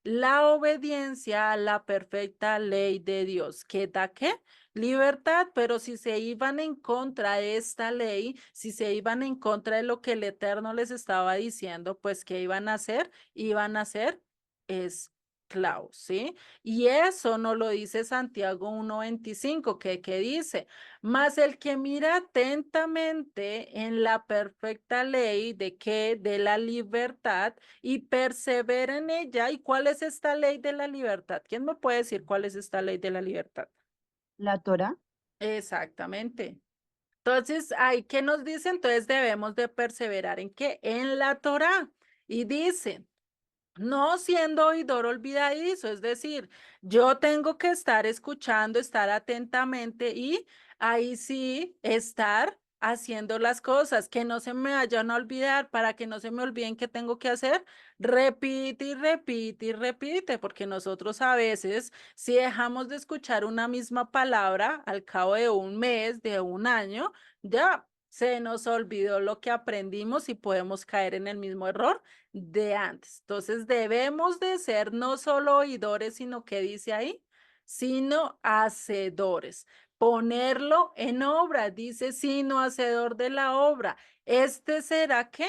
La obediencia a la perfecta ley de Dios. ¿Qué da qué? Libertad, pero si se iban en contra de esta ley, si se iban en contra de lo que el Eterno les estaba diciendo, pues ¿qué iban a hacer? Iban a hacer es esclavos, ¿sí? Y eso nos lo dice Santiago 1:25, que dice, mas el que mira atentamente en la perfecta ley de que de la libertad y persevera en ella. ¿Y cuál es esta ley de la libertad? ¿Quién me puede decir cuál es esta ley de la libertad? La Torá. Exactamente. Entonces, ahí, ¿qué nos dice? Entonces debemos de perseverar ¿en qué? En la Torá. Y dice, no siendo oidor olvidadizo, es decir, yo tengo que estar escuchando, estar atentamente y ahí sí estar haciendo las cosas, que no se me vayan a olvidar, para que no se me olviden qué tengo que hacer, repite y repite y repite, porque nosotros a veces, si dejamos de escuchar una misma palabra al cabo de un mes, de un año, ya se nos olvidó lo que aprendimos y podemos caer en el mismo error de antes. Entonces debemos de ser no solo oidores, sino que dice ahí, sino hacedores. Ponerlo en obra, dice, sino hacedor de la obra. Este será ¿qué?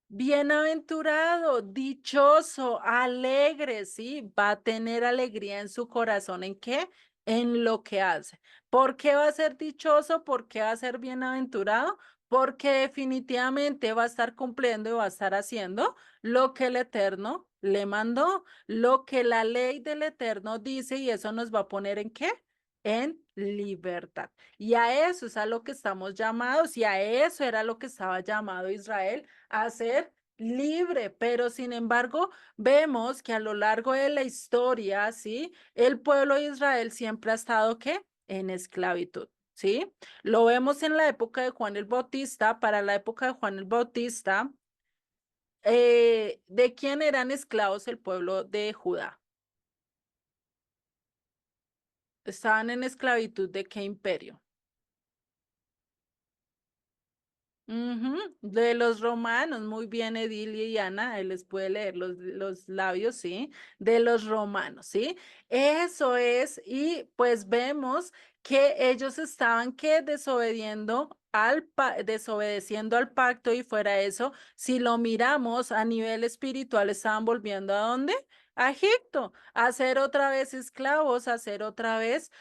Bienaventurado, dichoso, alegre, ¿sí? Va a tener alegría en su corazón. ¿En qué? En lo que hace. ¿Por qué va a ser dichoso? ¿Por qué va a ser bienaventurado? Porque definitivamente va a estar cumpliendo y va a estar haciendo lo que el Eterno le mandó, lo que la ley del Eterno dice, y eso nos va a poner ¿en qué? En libertad. Y a eso es a lo que estamos llamados, y a eso era lo que estaba llamado Israel a ser libre, pero sin embargo vemos que a lo largo de la historia, ¿sí? El pueblo de Israel siempre ha estado, ¿qué? En esclavitud, ¿sí? Lo vemos en la época de Juan el Bautista. Para la época de Juan el Bautista, ¿de quién eran esclavos el pueblo de Judá? ¿Estaban en esclavitud de qué imperio? Ujú, de los romanos, muy bien, Edilia y Ana, él les puede leer los labios, ¿sí? De los romanos, ¿sí? Eso es, y pues vemos que ellos estaban que desobedeciendo al pacto, y fuera eso, si lo miramos a nivel espiritual, estaban volviendo ¿a dónde? A Egipto, a ser otra vez esclavos, a ser otra vez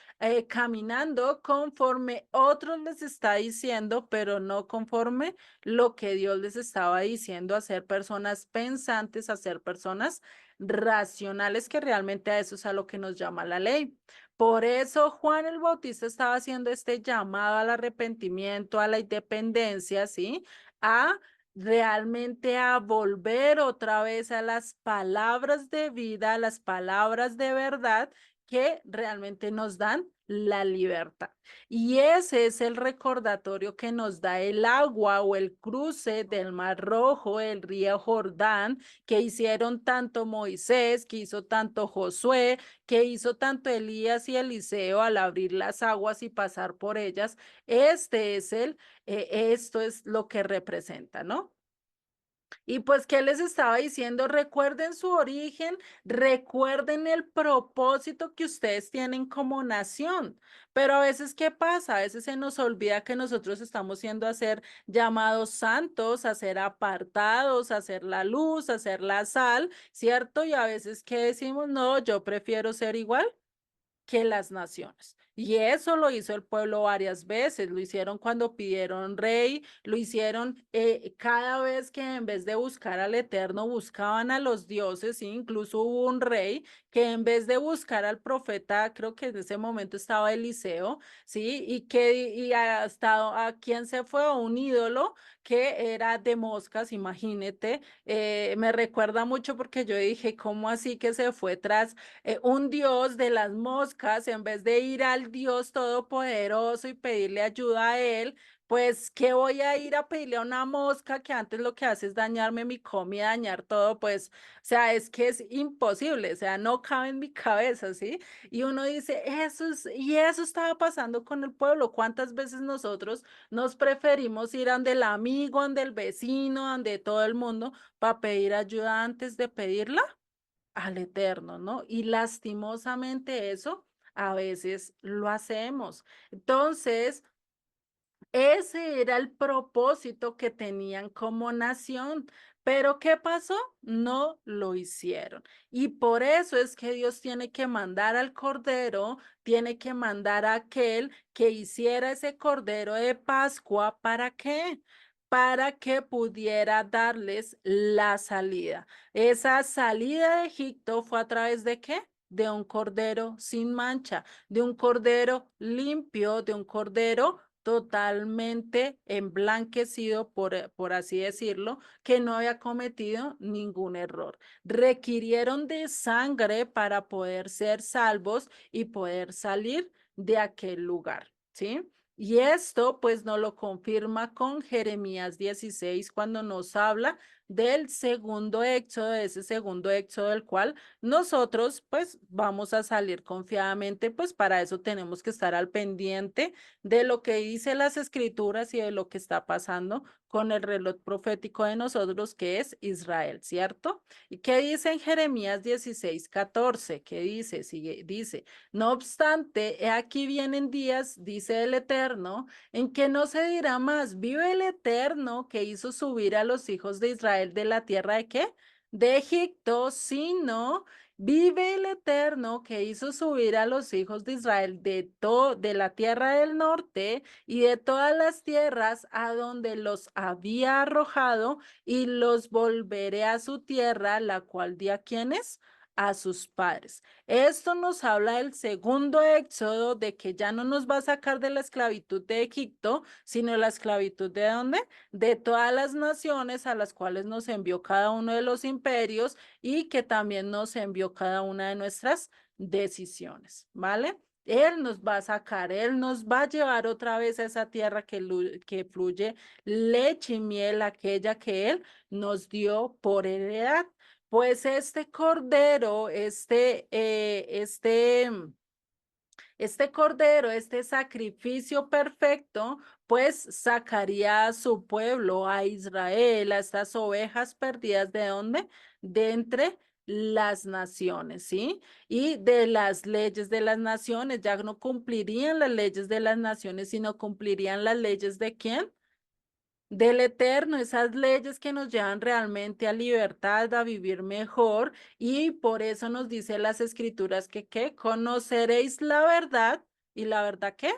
caminando conforme otros les está diciendo, pero no conforme lo que Dios les estaba diciendo, a ser personas pensantes, a ser personas racionales, que realmente a eso es a lo que nos llama la ley. Por eso Juan el Bautista estaba haciendo este llamado al arrepentimiento, a la independencia, ¿sí? A realmente a volver otra vez a las palabras de vida, a las palabras de verdad que realmente nos dan la libertad. Y ese es el recordatorio que nos da el agua o el cruce del Mar Rojo, el río Jordán, que hicieron tanto Moisés, que hizo tanto Josué, que hizo tanto Elías y Eliseo al abrir las aguas y pasar por ellas. Esto es lo que representa, ¿no? Y pues, ¿qué les estaba diciendo? Recuerden su origen, recuerden el propósito que ustedes tienen como nación. Pero a veces, ¿qué pasa? A veces se nos olvida que nosotros estamos siendo a ser llamados santos, a ser apartados, a ser la luz, a ser la sal, ¿cierto? Y a veces, ¿qué decimos? No, yo prefiero ser igual que las naciones. Y eso lo hizo el pueblo varias veces, lo hicieron cuando pidieron rey, lo hicieron cada vez que en vez de buscar al Eterno buscaban a los dioses, ¿sí? Incluso hubo un rey que en vez de buscar al profeta, creo que en ese momento estaba Eliseo, ¿sí? Y hasta a quien se fue a un ídolo que era de moscas, imagínate, me recuerda mucho porque yo dije, ¿cómo así que se fue tras un dios de las moscas, en vez de ir al Dios todopoderoso y pedirle ayuda a él? Pues, ¿qué voy a ir a pedirle a una mosca que antes lo que hace es dañarme mi comida, dañar todo? Pues, o sea, es que es imposible, o sea, no cabe en mi cabeza, ¿sí? Y uno dice, y eso estaba pasando con el pueblo. ¿Cuántas veces nosotros nos preferimos ir donde el amigo, donde el vecino, donde todo el mundo para pedir ayuda antes de pedirla al Eterno, ¿no? Y lastimosamente eso a veces lo hacemos. Entonces, Ese era el propósito que tenían como nación. Pero ¿qué pasó? No lo hicieron. Y por eso es que Dios tiene que mandar al Cordero, tiene que mandar a aquel que hiciera ese Cordero de Pascua. ¿Para qué? Para que pudiera darles la salida. Esa salida de Egipto fue a través de ¿qué? De un cordero sin mancha, de un cordero limpio, de un cordero totalmente emblanquecido, por así decirlo, que no había cometido ningún error. Requirieron de sangre para poder ser salvos y poder salir de aquel lugar, ¿sí? Y esto pues nos lo confirma con Jeremías 16 cuando nos habla del segundo éxodo, ese segundo éxodo del cual nosotros pues vamos a salir confiadamente, pues para eso tenemos que estar al pendiente de lo que dice las escrituras y de lo que está pasando con el reloj profético de nosotros que es Israel, ¿cierto? ¿Y qué dice en Jeremías 16:14? ¿Qué dice? Dice, no obstante, he aquí vienen días, dice el Eterno, en que no se dirá más, vive el Eterno que hizo subir a los hijos de Israel de la tierra de ¿qué? De Egipto, sino vive el Eterno que hizo subir a los hijos de Israel de la tierra del norte y de todas las tierras a donde los había arrojado y los volveré a su tierra, la cual di a quienes a sus padres. Esto nos habla del segundo éxodo, de que ya no nos va a sacar de la esclavitud de Egipto, sino la esclavitud de ¿dónde? De todas las naciones a las cuales nos envió cada uno de los imperios y que también nos envió cada una de nuestras decisiones, ¿vale? Él nos va a sacar, Él nos va a llevar otra vez a esa tierra que fluye leche y miel, aquella que Él nos dio por heredad. Pues este cordero, este cordero, este sacrificio perfecto, pues sacaría a su pueblo, a Israel, a estas ovejas perdidas, ¿de dónde? De entre las naciones, ¿sí? Y de las leyes de las naciones, ya no cumplirían las leyes de las naciones, sino cumplirían las leyes de ¿quién? Del Eterno, esas leyes que nos llevan realmente a libertad, a vivir mejor, y por eso nos dice las escrituras que ¿qué? Conoceréis la verdad, y la verdad ¿qué?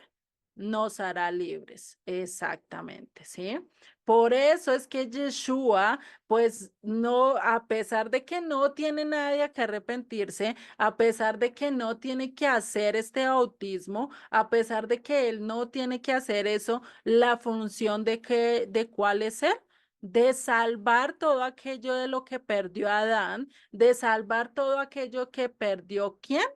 Nos hará libres, exactamente, ¿sí? Por eso es que Yeshua, pues no, a pesar de que no tiene nadie que arrepentirse, a pesar de que no tiene que hacer este bautismo, a pesar de que él no tiene que hacer eso, la función de cuál es él, de salvar todo aquello de lo que perdió Adán, de salvar todo aquello que perdió ¿quién?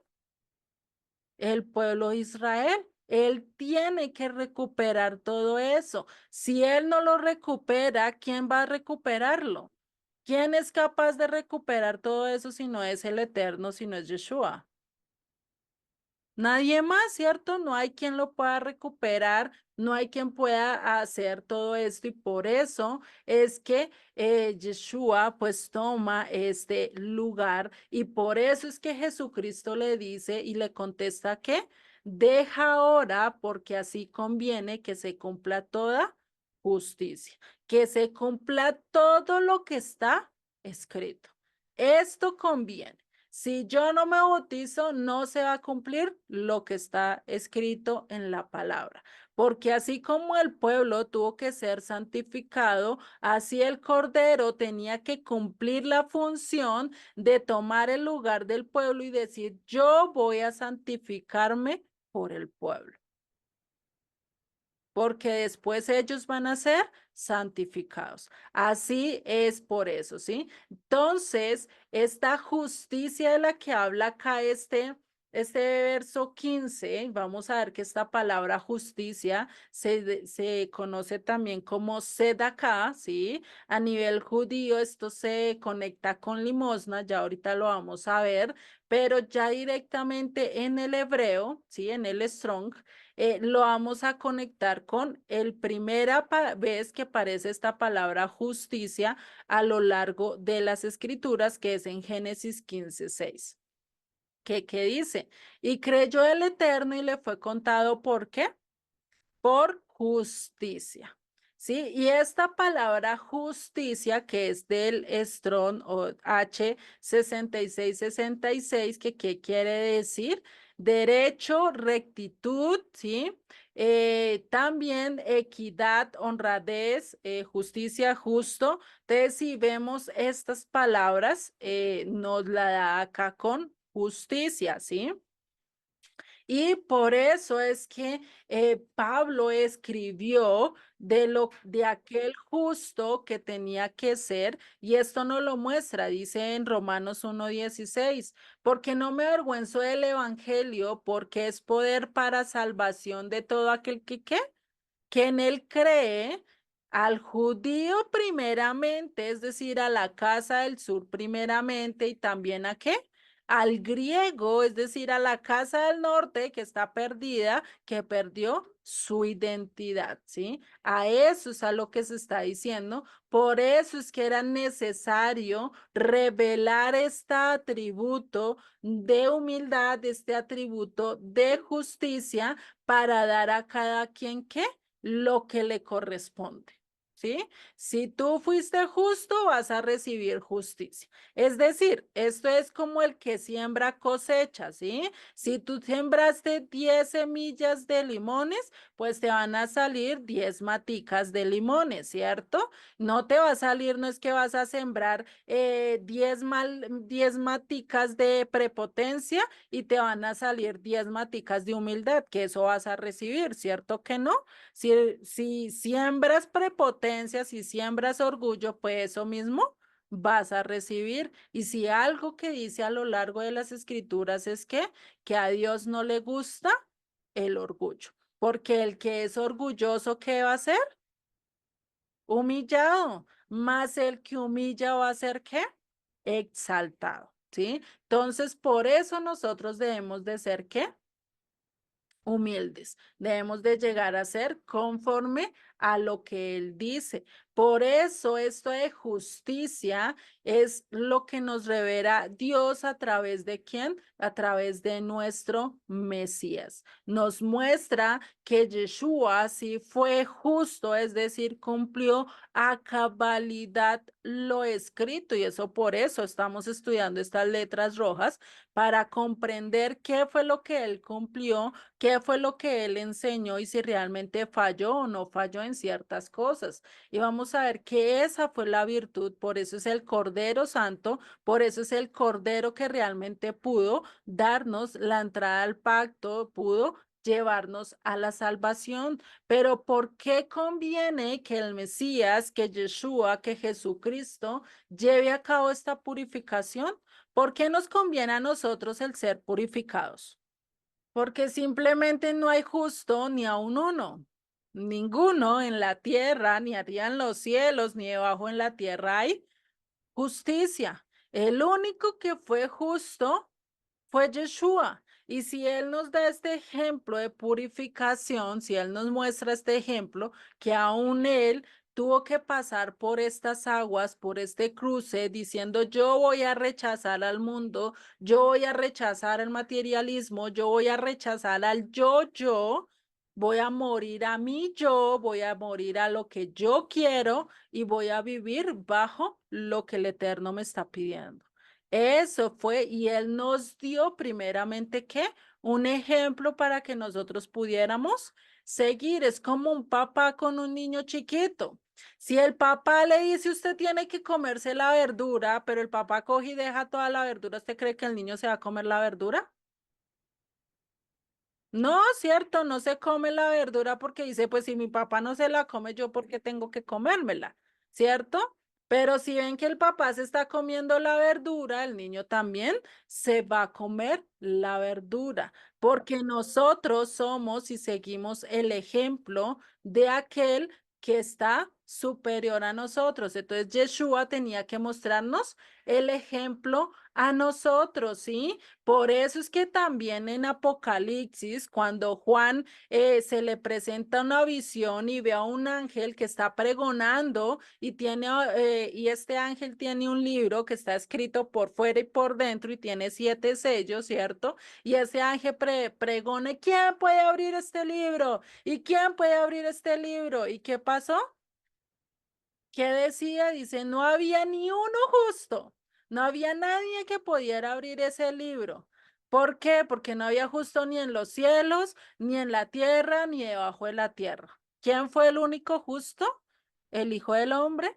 El pueblo de Israel. Él tiene que recuperar todo eso. Si él no lo recupera, ¿quién va a recuperarlo? ¿Quién es capaz de recuperar todo eso si no es el Eterno, si no es Yeshua? Nadie más, ¿cierto? No hay quien lo pueda recuperar, no hay quien pueda hacer todo esto y por eso es que Yeshua pues toma este lugar y por eso es que Jesucristo le dice y le contesta que deja ahora porque así conviene que se cumpla toda justicia, que se cumpla todo lo que está escrito. Esto conviene. Si yo no me bautizo, no se va a cumplir lo que está escrito en la palabra, porque así como el pueblo tuvo que ser santificado, así el Cordero tenía que cumplir la función de tomar el lugar del pueblo y decir, yo voy a santificarme por el pueblo, porque después ellos van a ser santificados. Así es por eso, ¿sí? Entonces, esta justicia de la que habla acá este verso 15, vamos a ver que esta palabra justicia se conoce también como sedaká, ¿sí? A nivel judío esto se conecta con limosna, ya ahorita lo vamos a ver, pero ya directamente en el hebreo, ¿sí? En el Strong, lo vamos a conectar con el primera vez que aparece esta palabra justicia a lo largo de las escrituras, que es en Génesis 15:6. ¿Qué dice? Y creyó el Eterno y le fue contado ¿por qué? Por justicia. ¿Sí? Y esta palabra justicia, que es del Strong o H6666, que ¿qué quiere decir? Derecho, rectitud, ¿sí? También equidad, honradez, justicia, justo. Entonces, si vemos estas palabras, nos la da acá con justicia, ¿sí? Y por eso es que Pablo escribió de aquel justo que tenía que ser, y esto nos lo muestra, dice en Romanos 1:16, porque no me avergüenzo del evangelio, porque es poder para salvación de todo aquel que en él cree, al judío primeramente, es decir, a la casa del sur primeramente, y también a qué, al griego, es decir, a la casa del norte que está perdida, que perdió su identidad, ¿sí? A eso es a lo que se está diciendo. Por eso es que era necesario revelar este atributo de humildad, este atributo de justicia, para dar a cada quien ¿qué? Lo que le corresponde, ¿sí? Si tú fuiste justo, vas a recibir justicia. Es decir, esto es como el que siembra cosecha, ¿sí? Si tú sembraste 10 semillas de limones, pues te van a salir 10 maticas de limones, ¿cierto? No te va a salir, no es que vas a sembrar 10 maticas de prepotencia y te van a salir 10 maticas de humildad, que eso vas a recibir, ¿cierto que no? Si siembras prepotencia, si siembras orgullo, pues eso mismo vas a recibir. Y si algo que dice a lo largo de las escrituras es que a Dios no le gusta el orgullo, porque el que es orgulloso, ¿qué va a hacer? Humillado, más el que humilla va a ser ¿qué? Exaltado, ¿sí? Entonces, por eso nosotros debemos de ser ¿qué? Humildes. Debemos de llegar a ser conforme a lo que él dice. Por eso esto de justicia es lo que nos revela Dios a través de quién? A través de nuestro Mesías. Nos muestra que Yeshua sí fue justo, es decir, cumplió a cabalidad lo escrito, y eso por eso estamos estudiando estas letras rojas, para comprender qué fue lo que él cumplió, qué fue lo que él enseñó y si realmente falló o no falló en ciertas cosas. Y vamos a ver que esa fue la virtud, por eso es el Cordero Santo, por eso es el Cordero que realmente pudo darnos la entrada al pacto, pudo llevarnos a la salvación. Pero ¿por qué conviene que el Mesías, que Yeshua, que Jesucristo lleve a cabo esta purificación? ¿Por qué nos conviene a nosotros el ser purificados? Porque simplemente no hay justo ni aun uno. Ninguno en la tierra, ni arriba en los cielos, ni debajo en la tierra hay justicia. El único que fue justo fue Yeshua. Y si Él nos da este ejemplo de purificación, si Él nos muestra este ejemplo, que aún Él tuvo que pasar por estas aguas, por este cruce, diciendo, yo voy a rechazar al mundo, yo voy a rechazar el materialismo, yo voy a rechazar al yo, voy a morir a mí yo, voy a morir a lo que yo quiero y voy a vivir bajo lo que el Eterno me está pidiendo. Eso fue, y él nos dio primeramente ¿qué? Un ejemplo para que nosotros pudiéramos seguir. Es como un papá con un niño chiquito. Si el papá le dice usted tiene que comerse la verdura, pero el papá coge y deja toda la verdura, ¿usted cree que el niño se va a comer la verdura? No, cierto, no se come la verdura porque dice, pues si mi papá no se la come, yo ¿por qué tengo que comérmela? ¿Cierto? Pero si ven que el papá se está comiendo la verdura, el niño también se va a comer la verdura, porque nosotros somos y seguimos el ejemplo de aquel que está superior a nosotros. Entonces, Yeshua tenía que mostrarnos el ejemplo a nosotros, ¿sí? Por eso es que también en Apocalipsis, cuando Juan se le presenta una visión y ve a un ángel que está pregonando y este ángel tiene un libro que está escrito por fuera y por dentro y tiene 7 sellos, ¿cierto? Y ese ángel pregona, ¿quién puede abrir este libro? ¿Y quién puede abrir este libro? ¿Y qué pasó? ¿Qué decía? Dice, no había ni uno justo, no había nadie que pudiera abrir ese libro. ¿Por qué? Porque no había justo ni en los cielos, ni en la tierra, ni debajo de la tierra. ¿Quién fue el único justo? El Hijo del Hombre.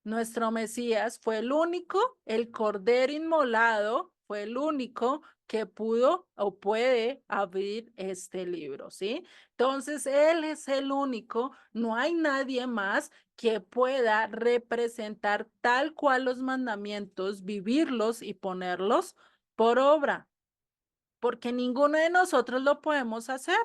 Nuestro Mesías fue el único, el Cordero inmolado fue el único que pudo o puede abrir este libro, ¿sí? Entonces, Él es el único, no hay nadie más que pueda representar tal cual los mandamientos, vivirlos y ponerlos por obra, porque ninguno de nosotros lo podemos hacer.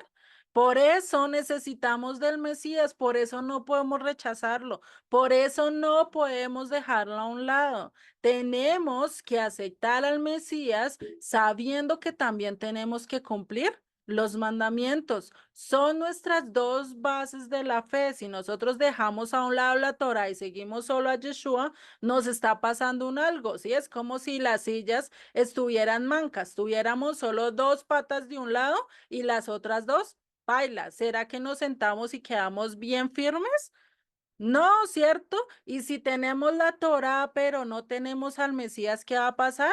Por eso necesitamos del Mesías, por eso no podemos rechazarlo, por eso no podemos dejarlo a un lado. Tenemos que aceptar al Mesías sabiendo que también tenemos que cumplir los mandamientos. Son nuestras dos bases de la fe. Si nosotros dejamos a un lado la Torah y seguimos solo a Yeshua, nos está pasando un algo, ¿sí? Es como si las sillas estuvieran mancas, tuviéramos solo 2 patas de un lado y las otras 2 baila. ¿Será que nos sentamos y quedamos bien firmes? No, ¿cierto? Y si tenemos la Torá, pero no tenemos al Mesías, ¿qué va a pasar?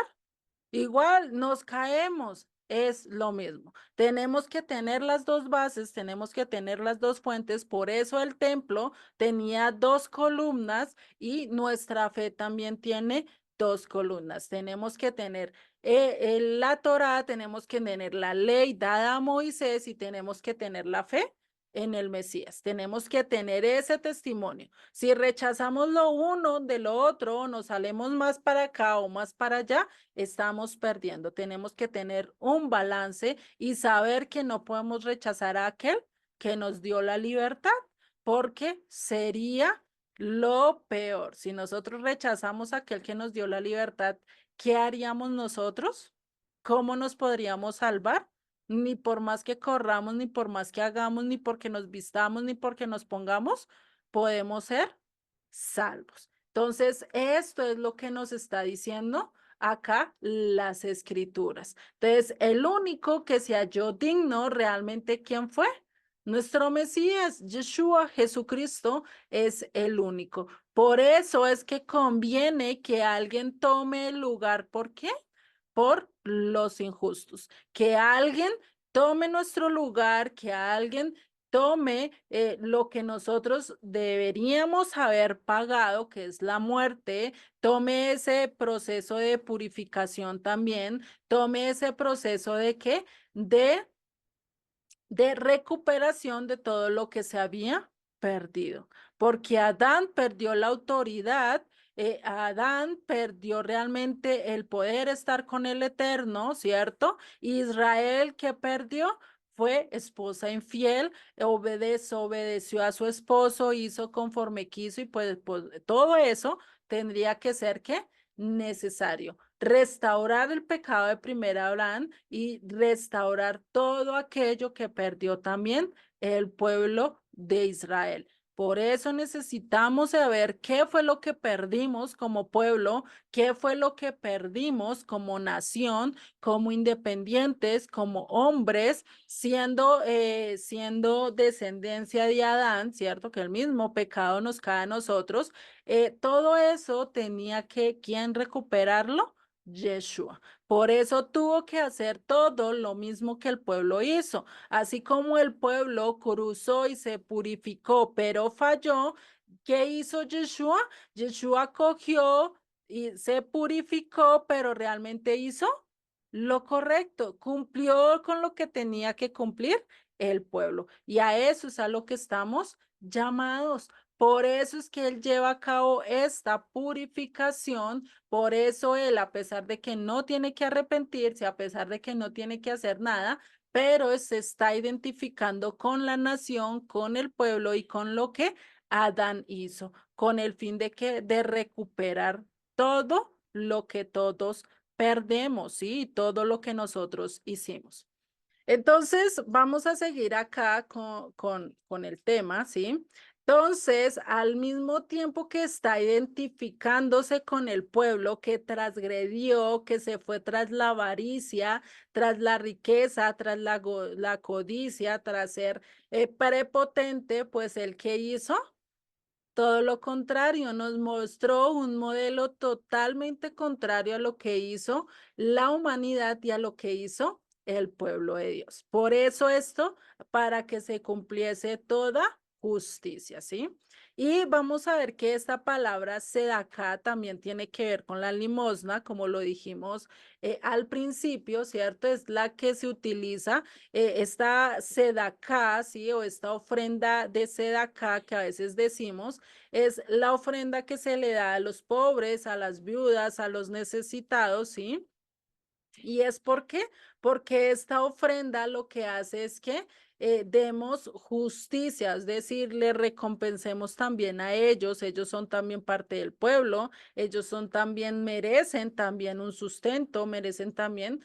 Igual nos caemos, es lo mismo. Tenemos que tener las dos bases, tenemos que tener las dos fuentes, por eso el templo tenía 2 columnas y nuestra fe también tiene 2 columnas. Tenemos que tener la Torá, tenemos que tener la ley dada a Moisés y tenemos que tener la fe en el Mesías. Tenemos que tener ese testimonio. Si rechazamos lo uno de lo otro, nos salemos más para acá o más para allá, estamos perdiendo. Tenemos que tener un balance y saber que no podemos rechazar a aquel que nos dio la libertad, porque sería lo peor. Si nosotros rechazamos a aquel que nos dio la libertad, ¿qué haríamos nosotros? ¿Cómo nos podríamos salvar? Ni por más que corramos, ni por más que hagamos, ni porque nos vistamos, ni porque nos pongamos, podemos ser salvos. Entonces, esto es lo que nos está diciendo acá las escrituras. Entonces, el único que se halló digno realmente, ¿quién fue? Nuestro Mesías, Yeshua, Jesucristo, es el único. Por eso es que conviene que alguien tome el lugar. ¿Por qué? Por los injustos. Que alguien tome nuestro lugar, que alguien tome lo que nosotros deberíamos haber pagado, que es la muerte, tome ese proceso de purificación también, tome ese proceso de qué, de recuperación de todo lo que se había perdido, porque Adán perdió la autoridad, Adán perdió realmente el poder estar con el Eterno, ¿cierto? Israel que perdió fue esposa infiel, obedeció a su esposo, hizo conforme quiso y pues todo eso tendría que ser ¿qué? Necesario restaurar el pecado de primera Abraham y restaurar todo aquello que perdió también el pueblo de Israel. Por eso necesitamos saber qué fue lo que perdimos como pueblo, qué fue lo que perdimos como nación, como independientes, como hombres, siendo descendencia de Adán, ¿cierto? Que el mismo pecado nos cae a nosotros. Todo eso tenía que, ¿quién recuperarlo? Yeshua. Por eso tuvo que hacer todo lo mismo que el pueblo hizo. Así como el pueblo cruzó y se purificó, pero falló, ¿qué hizo Yeshua? Yeshua cogió y se purificó, pero realmente hizo lo correcto, cumplió con lo que tenía que cumplir el pueblo. Y a eso es a lo que estamos llamados. Por eso es que Él lleva a cabo esta purificación. Por eso Él, a pesar de que no tiene que arrepentirse, a pesar de que no tiene que hacer nada, pero se está identificando con la nación, con el pueblo y con lo que Adán hizo, con el fin de que de recuperar todo lo que todos perdemos, ¿sí? Todo lo que nosotros hicimos. Entonces, vamos a seguir acá con el tema, ¿sí? Entonces, al mismo tiempo que está identificándose con el pueblo que transgredió, que se fue tras la avaricia, tras la riqueza, tras la codicia, tras ser prepotente, pues el que hizo todo lo contrario, nos mostró un modelo totalmente contrario a lo que hizo la humanidad y a lo que hizo el pueblo de Dios. Por eso esto, para que se cumpliese toda justicia, ¿sí? Y vamos a ver que esta palabra sedacá también tiene que ver con la limosna, como lo dijimos al principio, ¿cierto? Es la que se utiliza esta sedacá, ¿sí? O esta ofrenda de sedacá que a veces decimos, es la ofrenda que se le da a los pobres, a las viudas, a los necesitados, ¿sí? ¿Y es por qué? Porque esta ofrenda lo que hace es que demos justicia, es decir, le recompensemos también a ellos son también parte del pueblo, ellos son también, merecen también un sustento, merecen también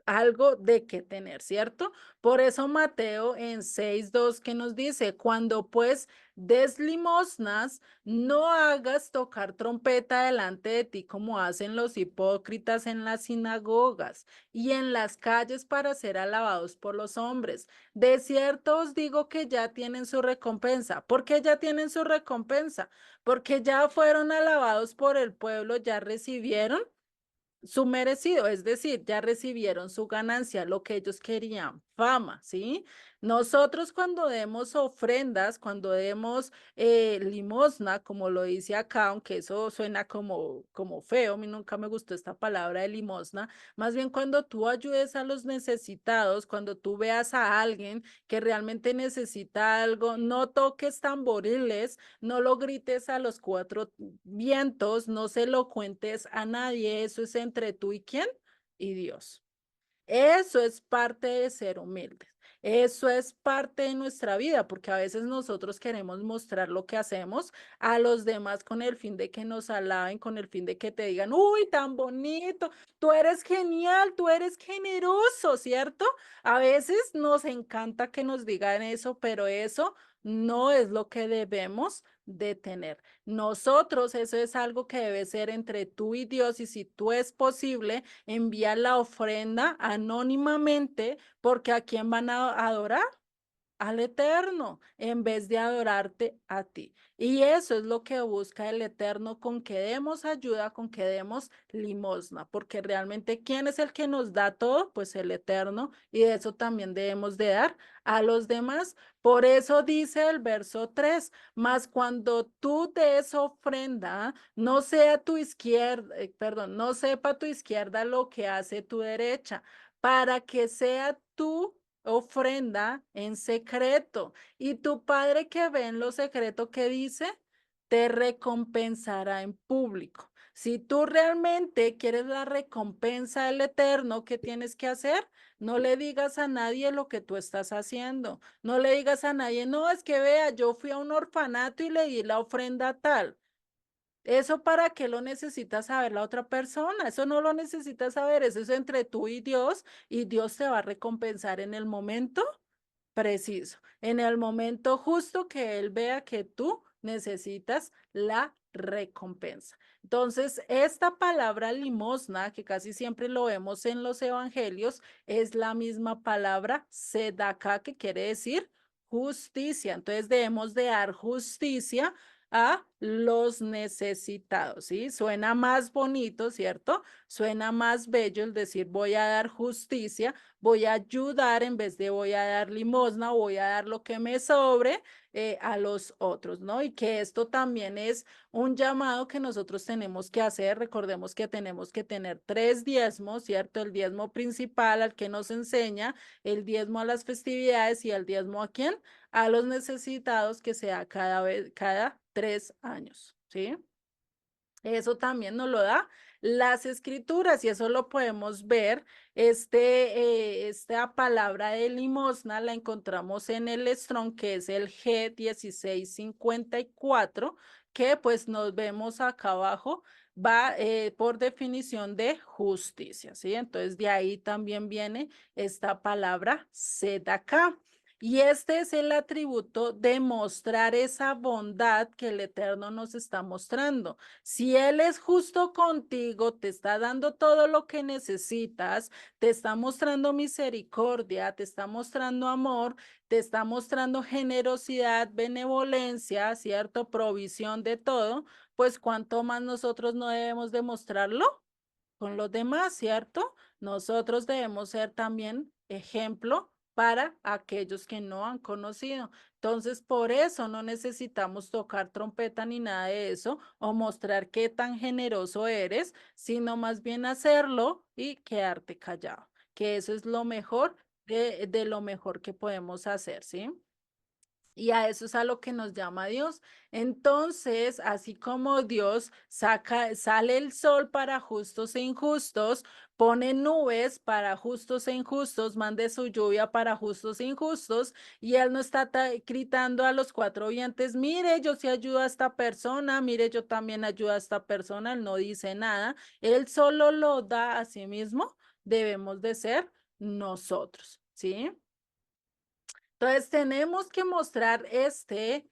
algo de qué tener, ¿cierto? Por eso Mateo en 6:2 que nos dice, cuando pues des limosnas, no hagas tocar trompeta delante de ti como hacen los hipócritas en las sinagogas y en las calles para ser alabados por los hombres. De cierto os digo que ya tienen su recompensa. ¿Por qué ya tienen su recompensa? Porque ya fueron alabados por el pueblo, ya recibieron su merecido, es decir, ya recibieron su ganancia, lo que ellos querían, fama, ¿sí? Nosotros cuando demos ofrendas, cuando demos limosna, como lo dice acá, aunque eso suena como feo, a mí nunca me gustó esta palabra de limosna, más bien cuando tú ayudes a los necesitados, cuando tú veas a alguien que realmente necesita algo, no toques tamboriles, no lo grites a los cuatro vientos, no se lo cuentes a nadie, eso es entre tú y quién y Dios. Eso es parte de ser humildes. Eso es parte de nuestra vida, porque a veces nosotros queremos mostrar lo que hacemos a los demás con el fin de que nos alaben, con el fin de que te digan, uy, tan bonito, tú eres genial, tú eres generoso, ¿cierto? A veces nos encanta que nos digan eso, pero eso no es lo que debemos de tener. Nosotros, eso es algo que debe ser entre tú y Dios, y si tú es posible, envía la ofrenda anónimamente, porque ¿a quién van a adorar? Al Eterno, en vez de adorarte a ti. Y eso es lo que busca el Eterno, con que demos ayuda, con que demos limosna, porque realmente ¿quién es el que nos da todo? Pues el Eterno, y de eso también debemos de dar a los demás. Por eso dice el verso 3, mas cuando tú des ofrenda, no sea tu izquierda, perdón, no sepa tu izquierda lo que hace tu derecha, para que sea tu ofrenda en secreto. Y tu padre que ve en lo secreto, ¿qué dice? Te recompensará en público. Si tú realmente quieres la recompensa del Eterno, ¿qué tienes que hacer? No le digas a nadie lo que tú estás haciendo. No le digas a nadie, no, es que vea, yo fui a un orfanato y le di la ofrenda tal. Eso para qué lo necesita saber la otra persona, eso no lo necesita saber, eso es entre tú y Dios te va a recompensar en el momento preciso, en el momento justo que Él vea que tú necesitas la recompensa. Entonces, esta palabra limosna, que casi siempre lo vemos en los evangelios, es la misma palabra sedacá, que quiere decir justicia. Entonces, debemos de dar justicia a los necesitados, ¿sí? Suena más bonito, ¿cierto? Suena más bello el decir voy a dar justicia, voy a ayudar en vez de voy a dar limosna, voy a dar lo que me sobre a los otros, ¿no? Y que esto también es un llamado que nosotros tenemos que hacer. Recordemos que tenemos que tener 3 diezmos, ¿cierto? El diezmo principal al que nos enseña, el diezmo a las festividades y el diezmo a quién? A los necesitados, que sea cada 3 años, ¿sí? Eso también nos lo da las escrituras y eso lo podemos ver. Esta palabra de limosna la encontramos en el Strong, que es el G1654, que pues nos vemos acá abajo, va por definición de justicia, ¿sí? Entonces de ahí también viene esta palabra sedacá. Y este es el atributo de mostrar esa bondad que el Eterno nos está mostrando. Si Él es justo contigo, te está dando todo lo que necesitas, te está mostrando misericordia, te está mostrando amor, te está mostrando generosidad, benevolencia, ¿cierto? Provisión de todo, pues cuánto más nosotros no debemos demostrarlo con los demás, ¿cierto? Nosotros debemos ser también ejemplo para aquellos que no han conocido. Entonces, por eso no necesitamos tocar trompeta ni nada de eso o mostrar qué tan generoso eres, sino más bien hacerlo y quedarte callado, que eso es lo mejor de lo mejor que podemos hacer, ¿sí? Y a eso es a lo que nos llama Dios. Entonces, así como Dios sale el sol para justos e injustos, pone nubes para justos e injustos, mande su lluvia para justos e injustos, y Él no está gritando a los cuatro vientos, mire, yo sí ayudo a esta persona, mire, yo también ayudo a esta persona, Él no dice nada, Él solo lo da a sí mismo, debemos de ser nosotros, ¿sí? Entonces tenemos que mostrar este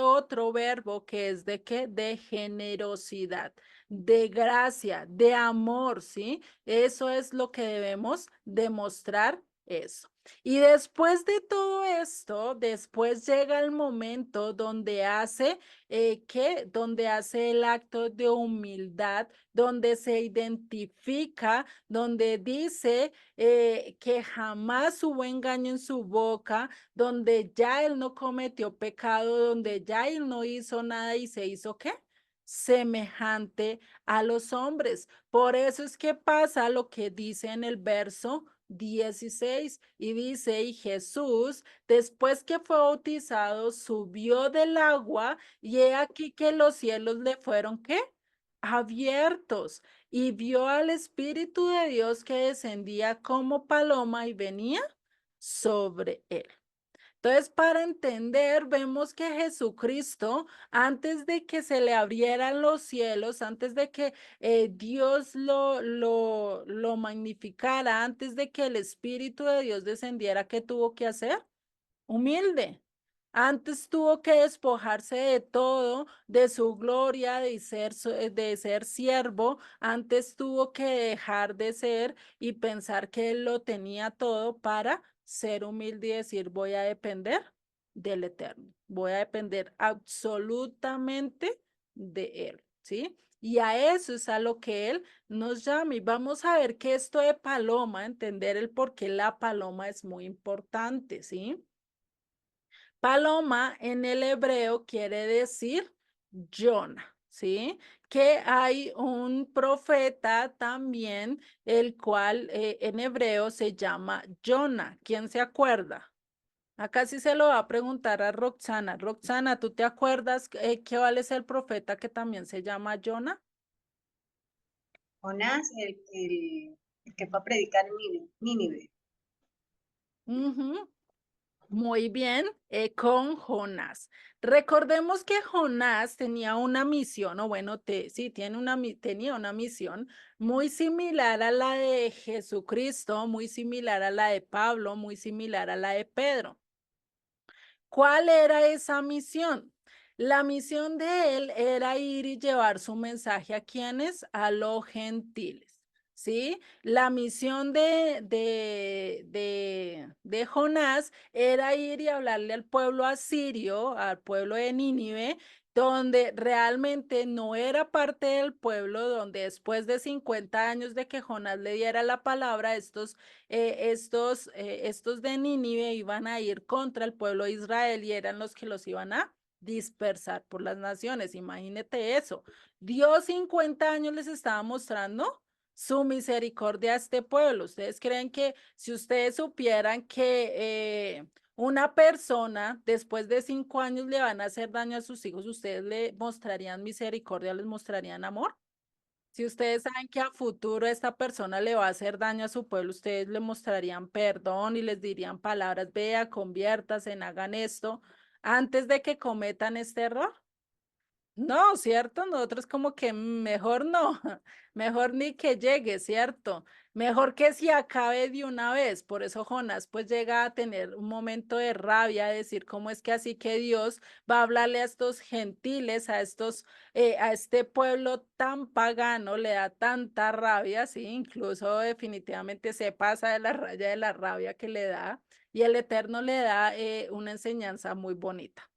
otro verbo que es de qué, de generosidad, de gracia, de amor, ¿sí? Eso es lo que debemos demostrar eso. Y después de todo esto, después llega el momento donde hace, donde hace el acto de humildad, donde se identifica, donde dice que jamás hubo engaño en su boca, donde ya él no cometió pecado, donde ya él no hizo nada y se hizo ¿qué? Semejante a los hombres. Por eso es que pasa lo que dice en el verso 16 y dice, y Jesús, después que fue bautizado, subió del agua y he aquí que los cielos le fueron ¿qué? Abiertos y vio al Espíritu de Dios que descendía como paloma y venía sobre él. Entonces, para entender, vemos que Jesucristo, antes de que se le abrieran los cielos, antes de que Dios lo magnificara, antes de que el Espíritu de Dios descendiera, ¿qué tuvo que hacer? Humilde. Antes tuvo que despojarse de todo, de su gloria, de ser siervo. Antes tuvo que dejar de ser y pensar que él lo tenía todo para ser humilde y decir, voy a depender del Eterno. Voy a depender absolutamente de él, ¿sí? Y a eso es a lo que él nos llama. Y vamos a ver que esto de paloma, entender el por qué la paloma es muy importante, ¿sí? Paloma en el hebreo quiere decir Jonah, ¿sí? Que hay un profeta también, el cual en hebreo se llama Jonah. ¿Quién se acuerda? Acá sí se lo va a preguntar a Roxana. Roxana, ¿tú te acuerdas cuál es el profeta que también se llama Jonah? Jonás, el que fue a predicar en Nínive. Ujú. Muy bien, con Jonás. Recordemos que Jonás tenía una misión, o bueno, sí, tenía una misión muy similar a la de Jesucristo, muy similar a la de Pablo, muy similar a la de Pedro. ¿Cuál era esa misión? La misión de él era ir y llevar su mensaje a quienes, a los gentiles, ¿sí? La misión de Jonás era ir y hablarle al pueblo asirio, al pueblo de Nínive, donde realmente no era parte del pueblo, donde después de 50 años de que Jonás le diera la palabra, estos de Nínive iban a ir contra el pueblo de Israel y eran los que los iban a dispersar por las naciones. Imagínate eso. Dios 50 años les estaba mostrando su misericordia a este pueblo. ¿Ustedes creen que si ustedes supieran que una persona después de 5 años le van a hacer daño a sus hijos, ¿ustedes le mostrarían misericordia, les mostrarían amor? Si ustedes saben que a futuro esta persona le va a hacer daño a su pueblo, ustedes le mostrarían perdón y les dirían palabras, vea, conviértase, hagan esto, antes de que cometan este error. No, ¿cierto? Nosotros como que mejor no, mejor ni que llegue, ¿cierto? Mejor que se acabe de una vez. Por eso Jonás pues llega a tener un momento de rabia, a decir cómo es que así que Dios va a hablarle a estos gentiles, a este pueblo tan pagano, le da tanta rabia, sí, incluso definitivamente se pasa de la raya de la rabia que le da y el Eterno le da una enseñanza muy bonita.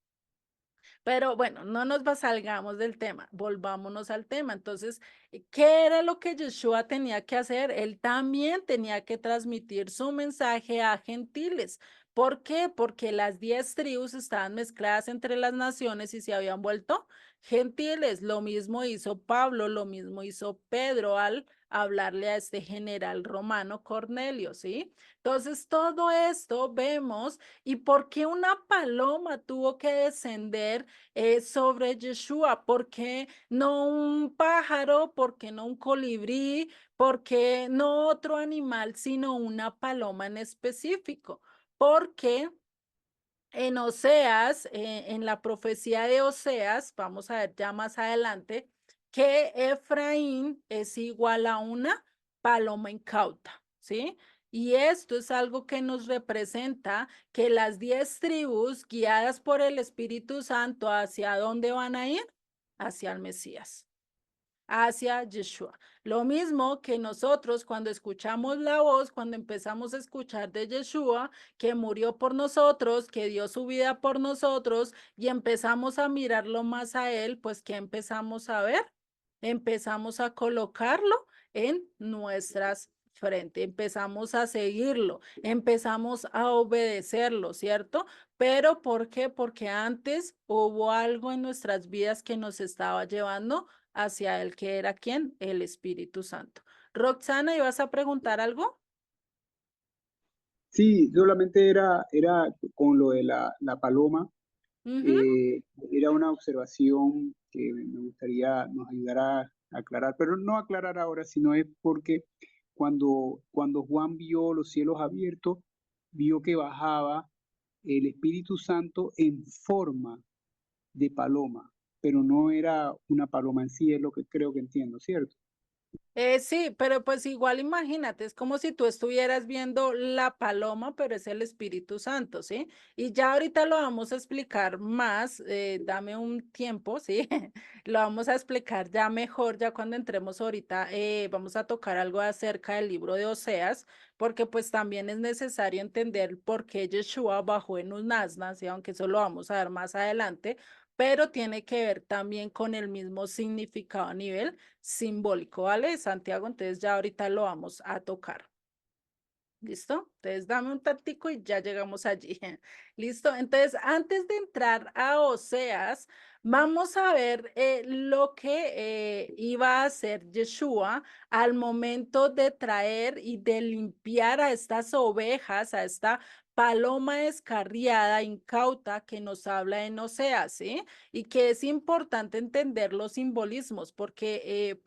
Pero bueno, no nos salgamos del tema, volvámonos al tema. Entonces, ¿qué era lo que Yeshua tenía que hacer? Él también tenía que transmitir su mensaje a gentiles. ¿Por qué? Porque las 10 tribus estaban mezcladas entre las naciones y se habían vuelto gentiles. Lo mismo hizo Pablo, lo mismo hizo Pedro al hablarle a este general romano Cornelio, ¿sí? Entonces, todo esto vemos. ¿Y por qué una paloma tuvo que descender sobre Yeshua? ¿Por qué no un pájaro? ¿Por qué no un colibrí? ¿Por qué no otro animal, sino una paloma en específico? Porque en Oseas, en la profecía de Oseas, vamos a ver ya más adelante, que Efraín es igual a una paloma incauta, ¿sí? Y esto es algo que nos representa que las 10 tribus guiadas por el Espíritu Santo, ¿hacia dónde van a ir? Hacia el Mesías, hacia Yeshua. Lo mismo que nosotros cuando escuchamos la voz, cuando empezamos a escuchar de Yeshua, que murió por nosotros, que dio su vida por nosotros y empezamos a mirarlo más a él, pues ¿qué empezamos a ver? Empezamos a colocarlo en nuestras frente, empezamos a seguirlo, empezamos a obedecerlo, ¿cierto? Pero ¿por qué? Porque antes hubo algo en nuestras vidas que nos estaba llevando hacia el que era quién, el Espíritu Santo. Roxana, ¿ibas a preguntar algo? Sí, solamente era con lo de la paloma, Ujú. eh, era una observación que me gustaría nos ayudara a aclarar, pero no aclarar ahora, sino es porque cuando Juan vio los cielos abiertos, vio que bajaba el Espíritu Santo en forma de paloma, pero no era una paloma en sí, es lo que creo que entiendo, ¿cierto? Sí, pero pues igual imagínate, es como si tú estuvieras viendo la paloma, pero es el Espíritu Santo, ¿sí? Y ya ahorita lo vamos a explicar más, dame un tiempo, ¿sí? Lo vamos a explicar ya mejor, ya cuando entremos ahorita, vamos a tocar algo acerca del libro de Oseas, porque pues también es necesario entender por qué Yeshua bajó en un asna, ¿sí? Aunque eso lo vamos a ver más adelante, pero tiene que ver también con el mismo significado a nivel simbólico, ¿vale? Santiago, entonces ya ahorita lo vamos a tocar. ¿Listo? Entonces dame un tantico y ya llegamos allí. ¿Listo? Entonces, antes de entrar a Oseas, vamos a ver lo que iba a hacer Yeshua al momento de traer y de limpiar a estas ovejas, a esta paloma descarriada, incauta que nos habla en Oseas, ¿sí? Y que es importante entender los simbolismos porque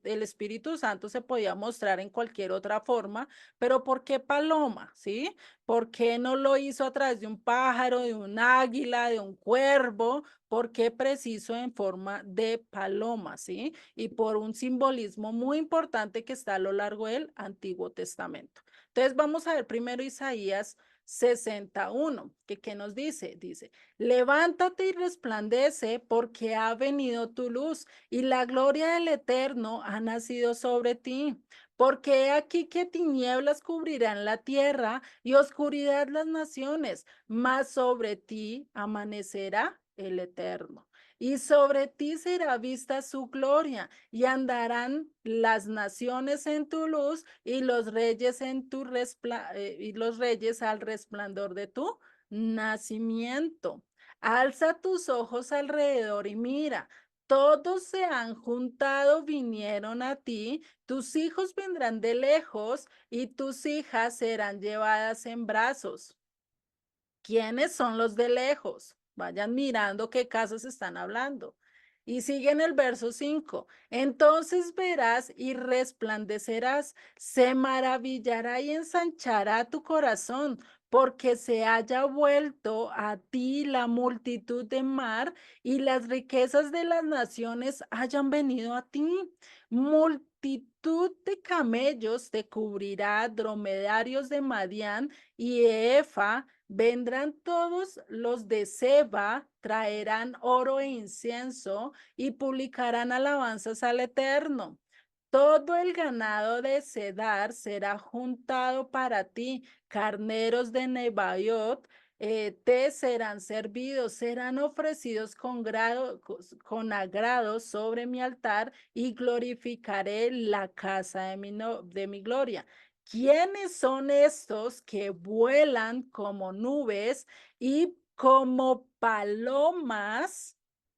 el Espíritu Santo se podía mostrar en cualquier otra forma, pero ¿por qué paloma? ¿Sí? ¿Por qué no lo hizo a través de un pájaro, de un águila, de un cuervo? ¿Por qué preciso en forma de paloma? ¿Sí? Y por un simbolismo muy importante que está a lo largo del Antiguo Testamento. Entonces vamos a ver primero Isaías 61, que ¿qué nos dice? Dice, levántate y resplandece porque ha venido tu luz y la gloria del Eterno ha nacido sobre ti. Porque he aquí que tinieblas cubrirán la tierra y oscuridad las naciones, mas sobre ti amanecerá el Eterno. Y sobre ti será vista su gloria, y andarán las naciones en tu luz, y los reyes y los reyes al resplandor de tu nacimiento. Alza tus ojos alrededor y mira, todos se han juntado, vinieron a ti, tus hijos vendrán de lejos y tus hijas serán llevadas en brazos. ¿Quiénes son los de lejos? Vayan mirando qué casas están hablando. Y sigue en el verso 5. Entonces verás y resplandecerás, se maravillará y ensanchará tu corazón, porque se haya vuelto a ti la multitud de mar y las riquezas de las naciones hayan venido a ti. Multitud de camellos te cubrirá, dromedarios de Madián y Efa. Vendrán todos los de Seba, traerán oro e incienso y publicarán alabanzas al Eterno. Todo el ganado de Cedar será juntado para ti, carneros de Nebaiot, te serán servidos, serán ofrecidos con agrado sobre mi altar y glorificaré la casa de mi gloria. ¿Quiénes son estos que vuelan como nubes y como palomas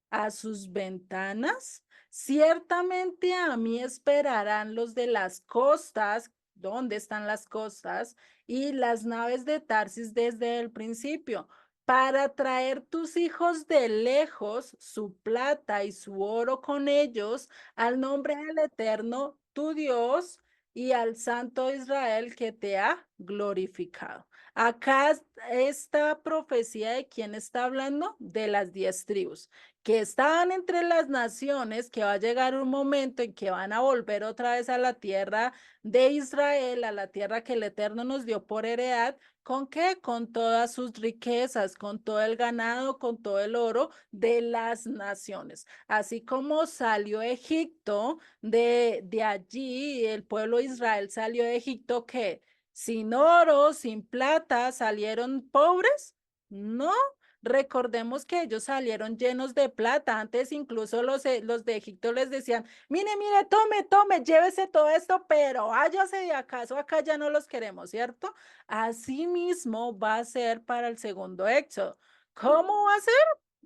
a sus ventanas? Ciertamente a mí esperarán los de las costas. ¿Dónde están las costas? Y las naves de Tarsis desde el principio, para traer tus hijos de lejos, su plata y su oro con ellos, al nombre del Eterno, tu Dios, y al Santo Israel que te ha glorificado. Acá esta profecía de quién está hablando, de las 10 tribus que estaban entre las naciones, que va a llegar un momento en que van a volver otra vez a la tierra de Israel, a la tierra que el Eterno nos dio por heredad. ¿Con qué? Con todas sus riquezas, con todo el ganado, con todo el oro de las naciones. Así como salió Egipto de allí, el pueblo de Israel salió de Egipto, ¿qué? Sin oro, sin plata, ¿salieron pobres? No, recordemos que ellos salieron llenos de plata. Antes incluso los de Egipto les decían, mire, mire, tome, tome, llévese todo esto, pero váyase de acaso, acá ya no los queremos, ¿cierto? Así mismo va a ser para el segundo éxodo. ¿Cómo va a ser?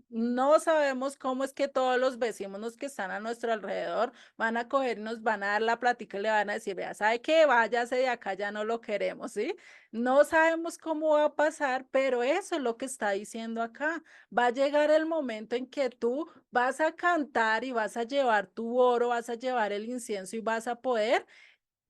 No sabemos cómo es que todos los vecinos que están a nuestro alrededor van a coger y nos van a dar la plática y le van a decir, vea, ¿sabe qué? Váyase de acá, ya no lo queremos, ¿sí? No sabemos cómo va a pasar, pero eso es lo que está diciendo acá. Va a llegar el momento en que tú vas a cantar y vas a llevar tu oro, vas a llevar el incienso y vas a poder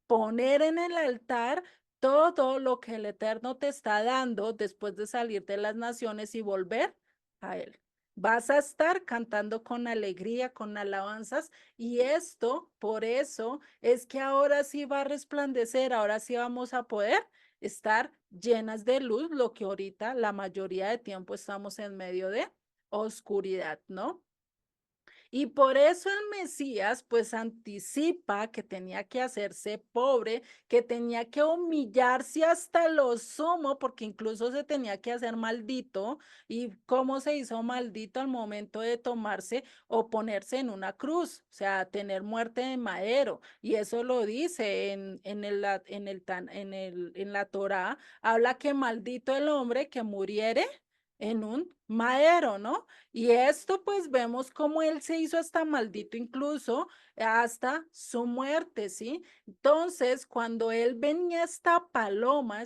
poner en el altar todo lo que el Eterno te está dando después de salir de las naciones y volver a Él. Vas a estar cantando con alegría, con alabanzas, y esto, por eso, es que ahora sí va a resplandecer, ahora sí vamos a poder estar llenas de luz, lo que ahorita la mayoría de tiempo estamos en medio de oscuridad, ¿no? Y por eso el Mesías pues anticipa que tenía que hacerse pobre, que tenía que humillarse hasta lo sumo, porque incluso se tenía que hacer maldito. ¿Y cómo se hizo maldito al momento de tomarse o ponerse en una cruz? O sea, tener muerte de madero. Y eso lo dice en la Torá, habla que maldito el hombre que muriere en un madero, ¿no? Y esto pues vemos cómo él se hizo hasta maldito incluso hasta su muerte, ¿sí? Entonces, cuando él venía esta paloma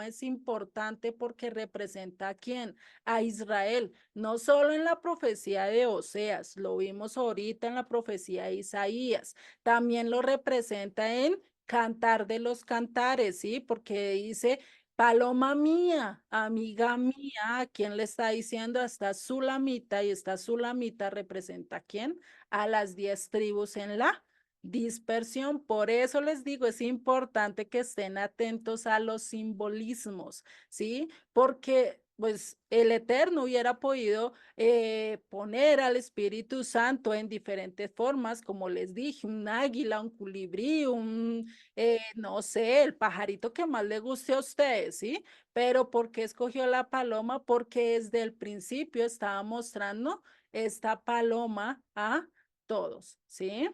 es importante porque representa a quién, a Israel, no solo en la profecía de Oseas, lo vimos ahorita en la profecía de Isaías, también lo representa en Cantar de los Cantares, ¿sí? Porque dice paloma mía, amiga mía, ¿a quién le está diciendo? Esta Sulamita, y esta Sulamita representa ¿a quién? A las 10 tribus en la dispersión. Por eso les digo, es importante que estén atentos a los simbolismos, ¿sí? Porque pues el Eterno hubiera podido poner al Espíritu Santo en diferentes formas, como les dije, un águila, un colibrí, no sé, el pajarito que más le guste a ustedes, ¿sí? Pero ¿por qué escogió la paloma? Porque desde el principio estaba mostrando esta paloma a todos, ¿sí?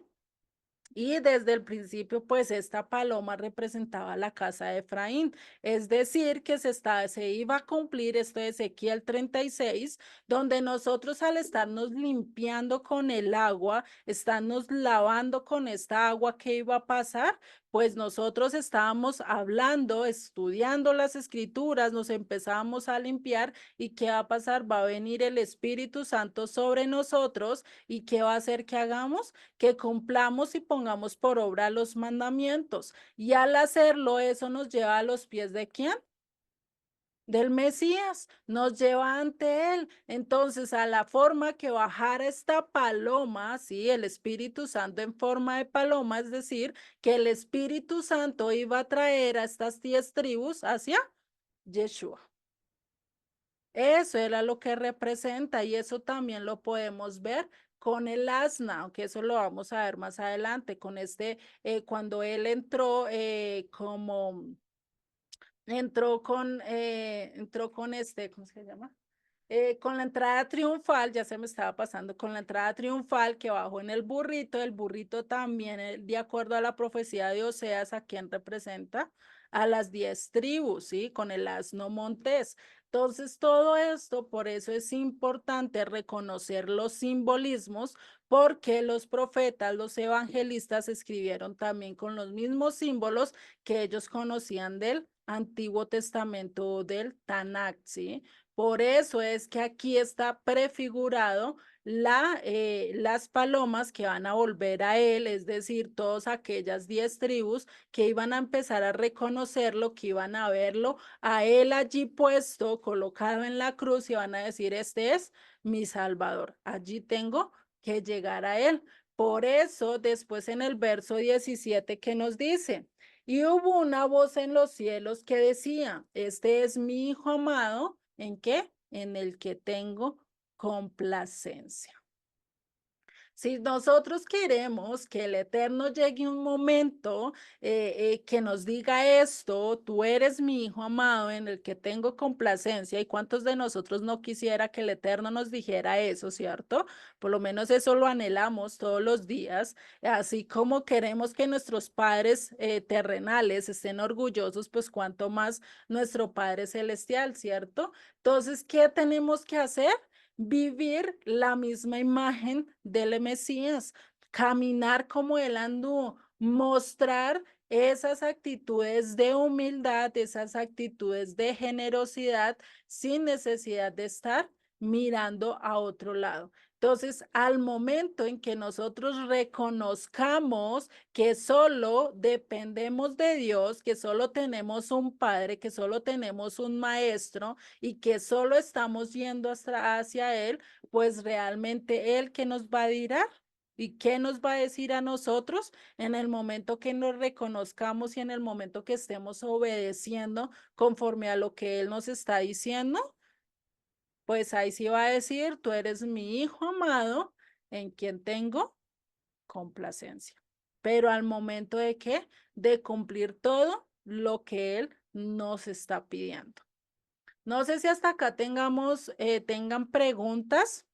Y desde el principio, pues esta paloma representaba la casa de Efraín, es decir, que se iba a cumplir esto de Ezequiel 36, donde nosotros al estarnos limpiando con el agua, estarnos lavando con esta agua que iba a pasar, pues nosotros estábamos hablando, estudiando las escrituras, nos empezamos a limpiar y ¿qué va a pasar? Va a venir el Espíritu Santo sobre nosotros y ¿qué va a hacer que hagamos? Que cumplamos y pongamos por obra los mandamientos. Y al hacerlo, eso nos lleva a los pies ¿de quién? Del Mesías, nos lleva ante él. Entonces, a la forma que bajara esta paloma, sí, el Espíritu Santo en forma de paloma, es decir, que el Espíritu Santo iba a traer a estas 10 tribus hacia Yeshua. Eso era lo que representa y eso también lo podemos ver con el asna, aunque eso lo vamos a ver más adelante, con cuando él entró entró con ¿cómo se llama? Con la entrada triunfal, ya se me estaba pasando, con la entrada triunfal que bajó en el burrito también, de acuerdo a la profecía de Oseas, ¿a quién representa? A las 10 tribus, ¿sí? Con el asno montés. Entonces, todo esto, por eso es importante reconocer los simbolismos, porque los profetas, los evangelistas escribieron también con los mismos símbolos que ellos conocían del Antiguo Testamento del Tanakh, ¿sí? Por eso es que aquí está prefigurado las palomas que van a volver a él, es decir, todas aquellas 10 tribus que iban a empezar a reconocerlo, que iban a verlo a él allí puesto, colocado en la cruz y van a decir, este es mi Salvador, allí tengo que llegar a él. Por eso, después en el verso 17 que nos dice, y hubo una voz en los cielos que decía, este es mi hijo amado, ¿en qué? En el que tengo complacencia. Si nosotros queremos que el Eterno llegue un momento que nos diga esto, tú eres mi hijo amado en el que tengo complacencia, ¿y cuántos de nosotros no quisiera que el Eterno nos dijera eso, cierto? Por lo menos eso lo anhelamos todos los días, así como queremos que nuestros padres terrenales estén orgullosos, pues cuánto más nuestro Padre Celestial, ¿cierto? Entonces, ¿qué tenemos que hacer? Vivir la misma imagen del Mesías, caminar como él anduvo, mostrar esas actitudes de humildad, esas actitudes de generosidad sin necesidad de estar mirando a otro lado. Entonces, al momento en que nosotros reconozcamos que solo dependemos de Dios, que solo tenemos un Padre, que solo tenemos un Maestro, y que solo estamos yendo hacia Él, pues realmente Él que nos va a dirá y qué nos va a decir a nosotros en el momento que nos reconozcamos y en el momento que estemos obedeciendo conforme a lo que Él nos está diciendo, pues ahí sí va a decir, tú eres mi hijo amado en quien tengo complacencia. Pero al momento de qué? De cumplir todo lo que Él nos está pidiendo. No sé si hasta acá tengan preguntas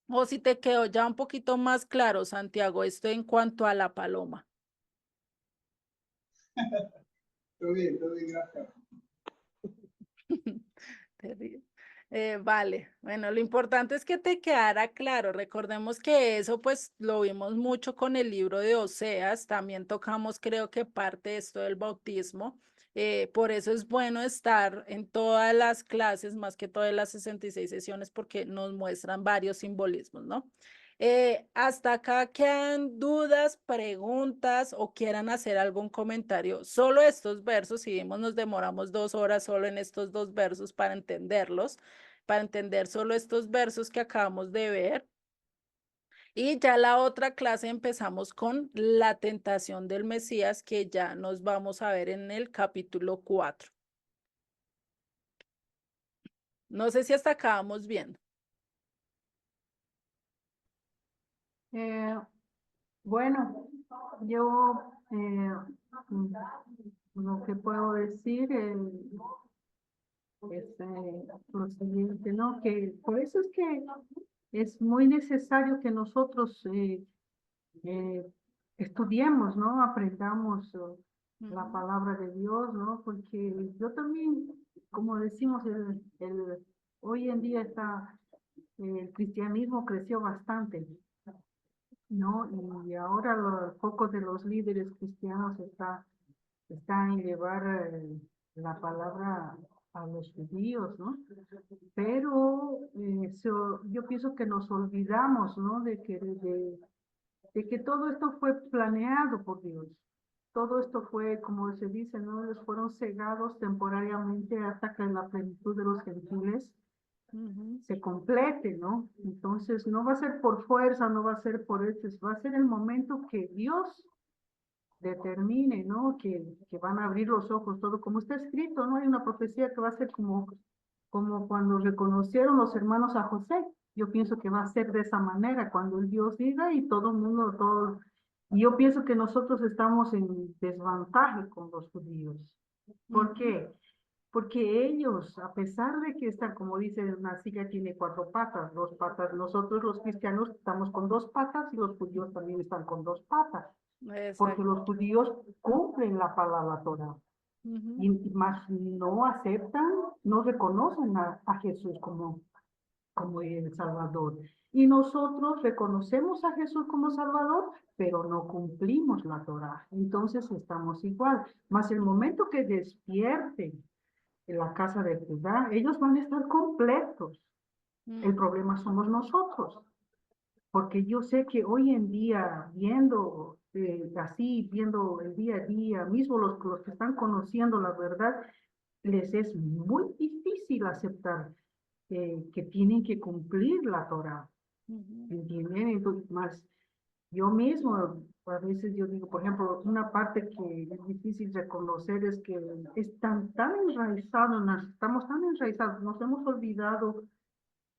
o si te quedó ya un poquito más claro, Santiago, esto en cuanto a la paloma. Todo bien, gracias. Terrible. Vale, bueno, lo importante es que te quedara claro. Recordemos que eso pues lo vimos mucho con el libro de Oseas, también tocamos creo que parte de esto del bautismo. Por eso es bueno estar en todas las clases, más que todas las 66 sesiones, porque nos muestran varios simbolismos, ¿no? Hasta acá quedan dudas, preguntas o quieran hacer algún comentario. Solo estos versos, si vimos, nos demoramos 2 horas solo en estos 2 versos para entenderlos, para entender solo estos versos que acabamos de ver. Y ya la otra clase empezamos con la tentación del Mesías, que ya nos vamos a ver en el capítulo 4. No sé si hasta acá vamos bien. Bueno, yo lo que puedo decir es lo siguiente, ¿no? Que por eso es que es muy necesario que nosotros estudiemos, ¿no? Aprendamos la palabra de Dios, ¿no? Porque yo también, como decimos, hoy en día el cristianismo creció bastante. ¿no? Y ahora el foco de los líderes cristianos está en llevar la palabra a los judíos, ¿no? Pero yo pienso que nos olvidamos, ¿no? De que todo esto fue planeado por Dios. Todo esto fue, como se dice, ¿no? Ellos fueron cegados temporariamente hasta que la plenitud de los gentiles Ujú, se complete, ¿no? Entonces, no va a ser por fuerza, no va a ser por eso, va a ser el momento que Dios determine, ¿no? Que van a abrir los ojos, todo como está escrito, ¿no? Hay una profecía que va a ser como cuando reconocieron los hermanos a José. Yo pienso que va a ser de esa manera, cuando el Dios diga y todo el mundo, todo. Y yo pienso que nosotros estamos en desventaja con los judíos. ¿Por ujú, qué? Porque ellos, a pesar de que están, como dice, una silla tiene 4 patas, 2 patas, nosotros los cristianos estamos con 2 patas y los judíos también están con 2 patas, porque exacto. los judíos cumplen la palabra Torah Ujú, y más no aceptan, no reconocen a Jesús como el Salvador. Y nosotros reconocemos a Jesús como Salvador, pero no cumplimos la Torah. Entonces estamos igual. Más el momento que despierten en la casa de Judá, ellos van a estar completos. El ujú, problema somos nosotros, porque yo sé que hoy en día, viendo así, viendo el día a día, mismo los que están conociendo la verdad, les es muy difícil aceptar que tienen que cumplir la Torah, ujú, ¿entienden? Entonces, más yo mismo, a veces yo digo, por ejemplo, una parte que es difícil reconocer es que están tan enraizados, estamos tan enraizados, nos hemos olvidado,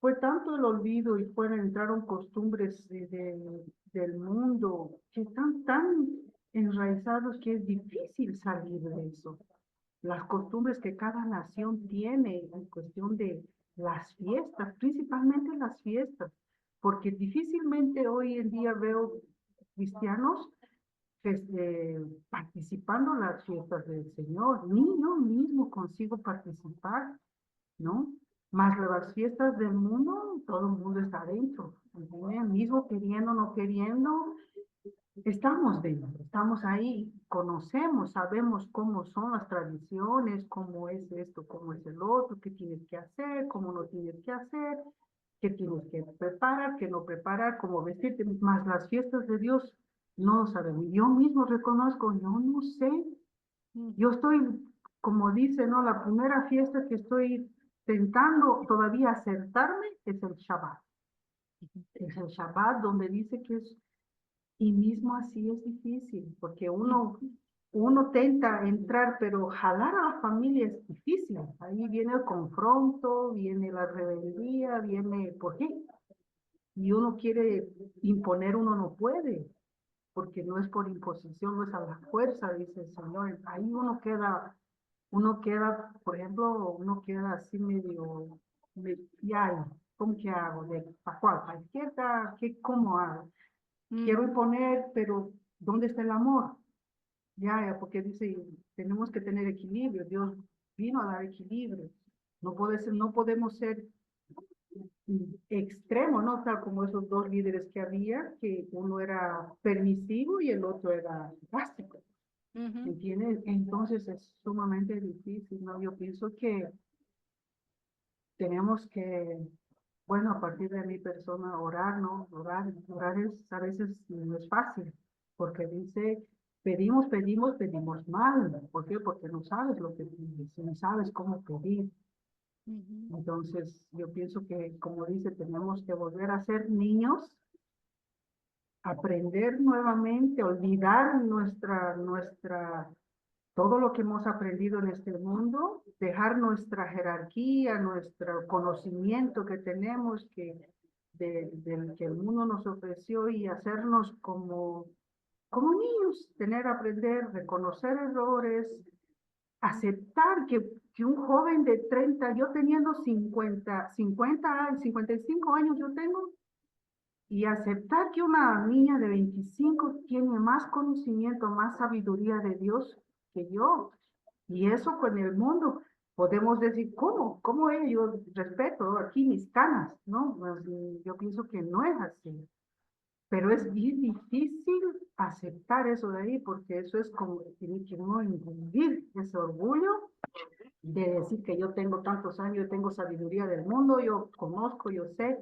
fue tanto el olvido y entraron costumbres del mundo que están tan enraizados que es difícil salir de eso. Las costumbres que cada nación tiene en cuestión de las fiestas, principalmente las fiestas, porque difícilmente hoy en día veo cristianos participando en las fiestas del Señor, ni yo mismo consigo participar, ¿no? Más las fiestas del mundo, todo el mundo está adentro, ¿entienden? Mismo queriendo, no queriendo, estamos dentro, estamos ahí, conocemos, sabemos cómo son las tradiciones, cómo es esto, cómo es el otro, qué tienes que hacer, cómo no tienes que hacer, qué tienes que preparar, qué no preparar, cómo vestirte, más las fiestas de Dios no lo sabemos. Yo mismo reconozco, yo no sé, yo ujú, estoy, como dice, ¿no? La primera fiesta que estoy tentando todavía acertarme es el Shabbat. Es el Shabbat donde dice que es y mismo así es difícil, porque uno tenta entrar, pero jalar a la familia es difícil. Ahí viene el confronto, viene la rebeldía, viene, ¿por qué? Y uno quiere imponer, uno no puede, porque no es por imposición, no es a la fuerza, dice el Señor. Ahí uno queda, por ejemplo, uno queda así medio, ya, ¿cómo que hago? ¿Para cuál? ¿Para izquierda? ¿Cómo hago? Quiero ujú, imponer, pero ¿dónde está el amor? Ya, porque dice, tenemos que tener equilibrio. Dios vino a dar equilibrio. No podemos ser extremos, ¿no? Tal como esos 2 líderes que había, que uno era permisivo y el otro era drástico. ujú. ¿Entiendes? Entonces es sumamente difícil, ¿no? Yo pienso que tenemos que, bueno, a partir de mi persona, orar, ¿no? Orar es, a veces no es fácil, porque dice, pedimos mal. ¿Por qué? Porque no sabes lo que pides, no sabes cómo pedir. Ujú, Entonces, yo pienso que, como dice, tenemos que volver a ser niños, aprender nuevamente, olvidar todo lo que hemos aprendido en este mundo, dejar nuestra jerarquía, nuestro conocimiento que tenemos del que el mundo nos ofreció y hacernos como niños, aprender, reconocer errores, aceptar que un joven de 30, yo teniendo 55 años yo tengo, y aceptar que una niña de 25 tiene más conocimiento, más sabiduría de Dios que yo. Y eso con el mundo. Podemos decir, ¿cómo? ¿Cómo es? Yo respeto aquí mis canas, ¿no? Pues, yo pienso que no es así. pero es bien difícil aceptar eso de ahí, porque eso es como que tiene que uno engolir ese orgullo de decir que yo tengo tantos años, yo tengo sabiduría del mundo, yo conozco, yo sé,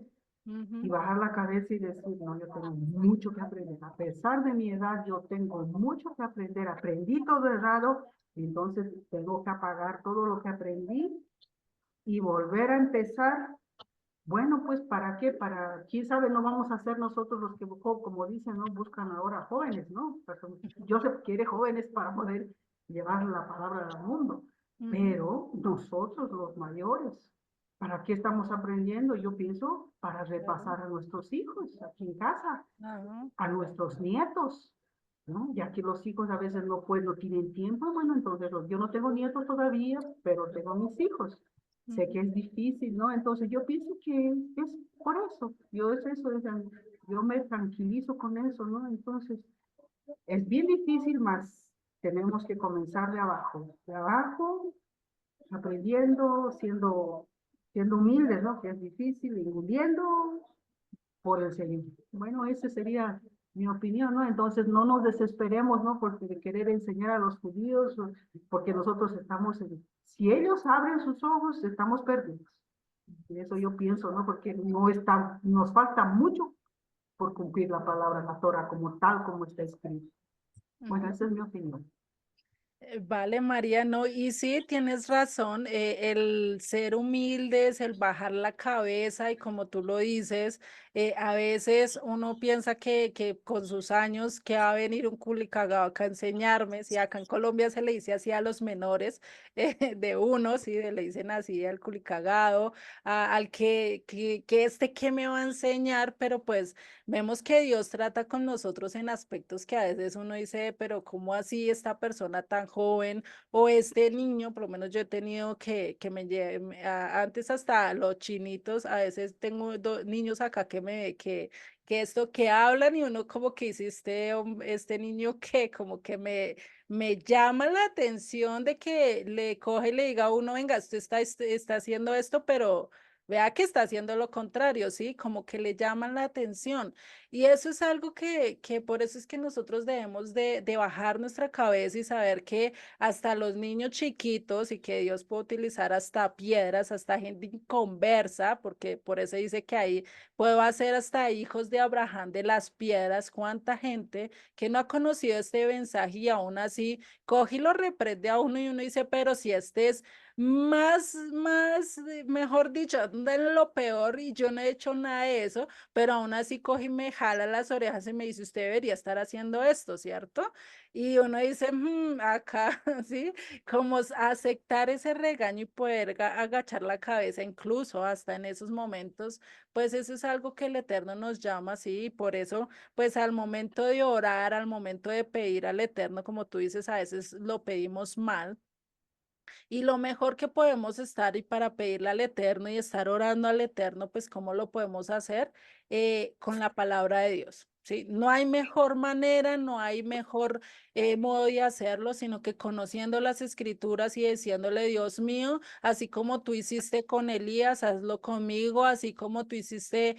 y bajar la cabeza y decir, no, yo tengo mucho que aprender. A pesar de mi edad, yo tengo mucho que aprender. Aprendí todo errado, entonces tengo que apagar todo lo que aprendí y volver a empezar. Bueno, pues ¿para qué? Para, quién sabe, no vamos a ser nosotros los que, como dicen, ¿no? Buscan ahora jóvenes, ¿no? Joseph quiere jóvenes para poder llevar la palabra al mundo, pero nosotros los mayores, ¿para qué estamos aprendiendo? Yo pienso para repasar a nuestros hijos aquí en casa, Ajá. a nuestros nietos, ¿no? Ya que los hijos a veces no pueden, no tienen tiempo, bueno, entonces yo no tengo nietos todavía, pero tengo mis hijos. Sé que es difícil, ¿no? Entonces yo pienso que es por eso, yo me tranquilizo con eso, ¿no? Entonces es bien difícil, más tenemos que comenzar de abajo, aprendiendo, siendo humildes, ¿no? Que es difícil, engulliendo por el Señor. Bueno, esa sería mi opinión, ¿no? Entonces no nos desesperemos, ¿no? Porque de querer enseñar a los judíos, porque nosotros estamos, si ellos abren sus ojos, estamos perdidos. Y eso yo pienso, ¿no? Porque no está, nos falta mucho por cumplir la palabra, la Torah, como tal, como está escrito. Bueno, esa es mi opinión. Vale, María, no, y sí, tienes razón, el ser humildes, el bajar la cabeza y como tú lo dices, a veces uno piensa que con sus años que va a venir un culicagado acá a enseñarme, si acá en Colombia se le dice así a los menores de uno, sí, le dicen así al culicagado, al que me va a enseñar, pero pues vemos que Dios trata con nosotros en aspectos que a veces uno dice, pero ¿cómo así esta persona tan joven o este niño? Por lo menos yo he tenido que me lleven, antes hasta los chinitos, a veces tengo niños acá que esto que hablan y uno como que dice, este niño que como que me llama la atención de que le coge y le diga a uno, venga, usted está haciendo esto, pero vea que está haciendo lo contrario, ¿sí? Como que le llaman la atención. Y eso es algo que por eso es que nosotros debemos de bajar nuestra cabeza y saber que hasta los niños chiquitos y que Dios puede utilizar hasta piedras, hasta gente inconversa, porque por eso dice que ahí puedo hacer hasta hijos de Abraham de las piedras. ¿Cuánta gente que no ha conocido este mensaje y aún así coge y lo reprende a uno y uno dice, pero si este es mejor dicho, de lo peor y yo no he hecho nada de eso, pero aún así coge y me jala las orejas y me dice, usted debería estar haciendo esto, ¿cierto? Y uno dice, acá, ¿sí? Como aceptar ese regaño y poder agachar la cabeza, incluso hasta en esos momentos, pues eso es algo que el Eterno nos llama, ¿sí? Y por eso, pues al momento de orar, al momento de pedir al Eterno, como tú dices, a veces lo pedimos mal. Y lo mejor que podemos estar y para pedirle al Eterno y estar orando al Eterno, pues ¿cómo lo podemos hacer? Con la palabra de Dios. ¿Sí? No hay mejor manera, no hay mejor modo de hacerlo, sino que conociendo las escrituras y diciéndole, Dios mío, así como tú hiciste con Elías, hazlo conmigo, así como tú hiciste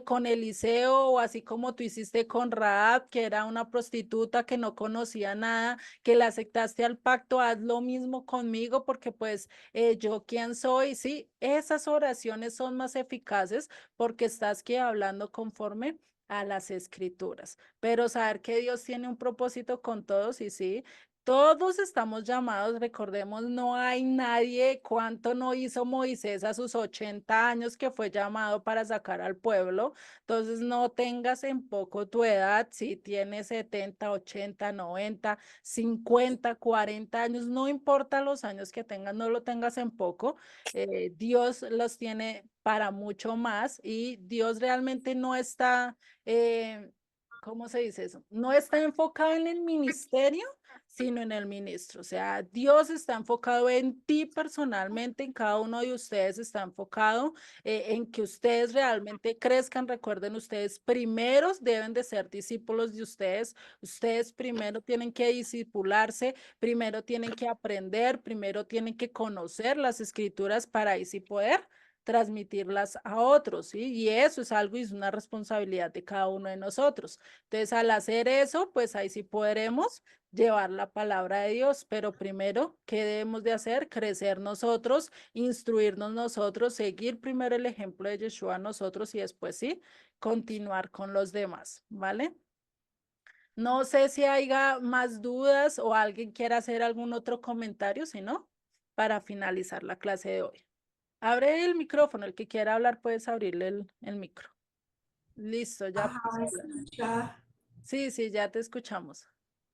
con Eliseo, o así como tú hiciste con Rahab, que era una prostituta que no conocía nada, que le aceptaste al pacto, haz lo mismo conmigo, porque pues yo quién soy, sí, esas oraciones son más eficaces porque estás que hablando conforme a las escrituras, pero saber que Dios tiene un propósito con todos y sí, todos estamos llamados, recordemos, no hay nadie, cuánto no hizo Moisés a sus 80 años que fue llamado para sacar al pueblo, entonces no tengas en poco tu edad, si tienes 70, 80, 90, 50, 40 años, no importa los años que tengas, no lo tengas en poco, Dios los tiene para mucho más y Dios realmente no está, ¿cómo se dice eso? No está enfocado en el ministerio, sino en el ministro. O sea, Dios está enfocado en ti personalmente, en cada uno de ustedes está enfocado en que ustedes realmente crezcan. Recuerden, ustedes primeros deben de ser discípulos de ustedes primero tienen que discipularse, primero tienen que aprender, primero tienen que conocer las escrituras para ahí sí poder transmitirlas a otros, ¿sí? Y eso es algo y es una responsabilidad de cada uno de nosotros. Entonces, al hacer eso, pues ahí sí podremos llevar la palabra de Dios, pero primero, ¿qué debemos de hacer? Crecer nosotros, instruirnos nosotros, seguir primero el ejemplo de Yeshua nosotros y después sí, continuar con los demás, ¿vale? No sé si haya más dudas o alguien quiera hacer algún otro comentario, si no, para finalizar la clase de hoy. Abre el micrófono, el que quiera hablar puedes abrirle el micro. Listo, ya puedes hablar. Sí, sí, ya te escuchamos.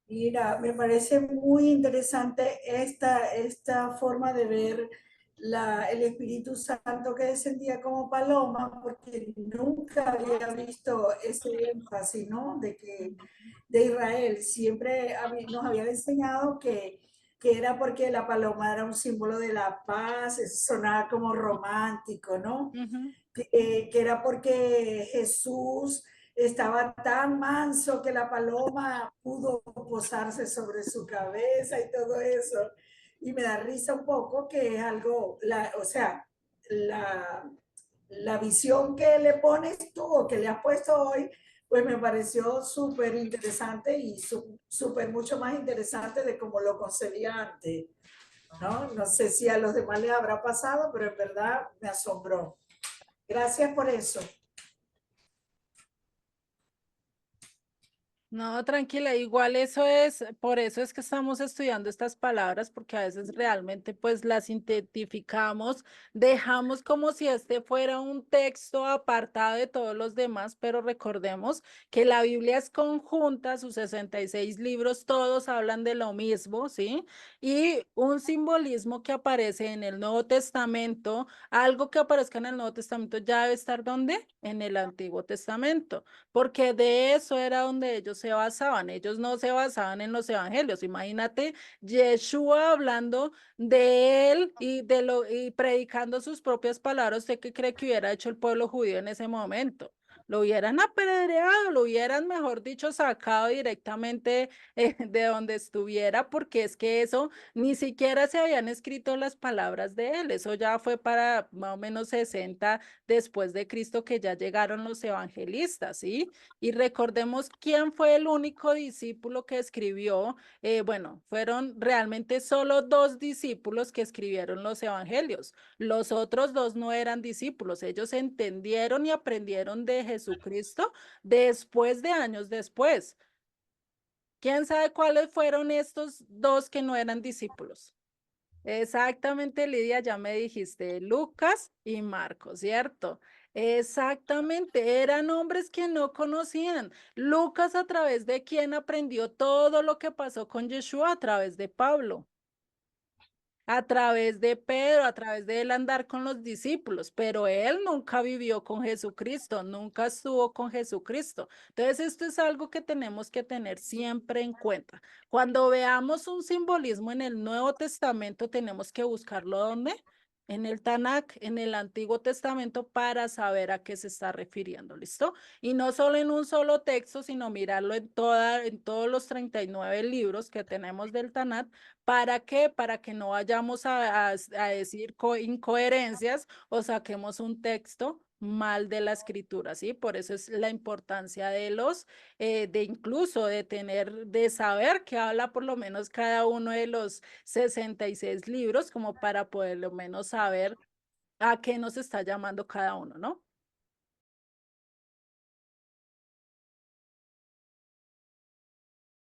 Mira, me parece muy interesante esta forma de ver el Espíritu Santo que descendía como paloma, porque nunca había visto ese énfasis, ¿no? De Israel siempre nos habían enseñado que era porque la paloma era un símbolo de la paz, eso sonaba como romántico, ¿no? Que era porque Jesús estaba tan manso que la paloma pudo posarse sobre su cabeza y todo eso. Y me da risa un poco que es algo, o sea, la visión que le pones tú o que le has puesto hoy, pues me pareció súper interesante y súper mucho más interesante de cómo lo concebía antes. ¿No? No sé si a los demás les habrá pasado, pero en verdad me asombró. Gracias por eso. No, tranquila, igual eso es, por eso es que estamos estudiando estas palabras, porque a veces realmente pues las identificamos, dejamos como si este fuera un texto apartado de todos los demás, pero recordemos que la Biblia es conjunta, sus 66 libros, todos hablan de lo mismo, ¿sí? Y un simbolismo que aparece en el Nuevo Testamento, algo que aparezca en el Nuevo Testamento ya debe estar ¿dónde? En el Antiguo Testamento, porque de eso era donde ellos se basaban. Ellos no se basaban en los evangelios. Imagínate Yeshua hablando de él y predicando sus propias palabras. ¿Usted qué cree que hubiera hecho el pueblo judío en ese momento? Lo hubieran apedreado, lo hubieran, mejor dicho, sacado directamente de donde estuviera, porque es que eso ni siquiera se habían escrito las palabras de él. Eso ya fue para más o menos 60 después de Cristo que ya llegaron los evangelistas, ¿sí? Y recordemos quién fue el único discípulo que escribió, bueno, fueron realmente solo 2 discípulos que escribieron los evangelios. Los otros 2 no eran discípulos, ellos entendieron y aprendieron de Jesucristo después de años después. ¿Quién sabe cuáles fueron estos 2 que no eran discípulos? Exactamente, Lidia, ya me dijiste, Lucas y Marcos, ¿cierto? Exactamente, eran hombres que no conocían. Lucas, a través de quien aprendió todo lo que pasó con Yeshua, a través de Pablo, a través de Pedro, a través de él andar con los discípulos, pero él nunca vivió con Jesucristo, nunca estuvo con Jesucristo. Entonces, esto es algo que tenemos que tener siempre en cuenta. Cuando veamos un simbolismo en el Nuevo Testamento, tenemos que buscarlo ¿dónde? En el Tanakh, en el Antiguo Testamento, para saber a qué se está refiriendo, ¿listo? Y no solo en un solo texto, sino mirarlo en todos los 39 libros que tenemos del Tanakh. ¿Para qué? Para que no vayamos a decir incoherencias o saquemos un texto mal de la escritura, ¿sí? Por eso es la importancia de de incluso de de saber que habla por lo menos cada uno de los 66 libros, como para poder lo menos saber a qué nos está llamando cada uno, ¿no?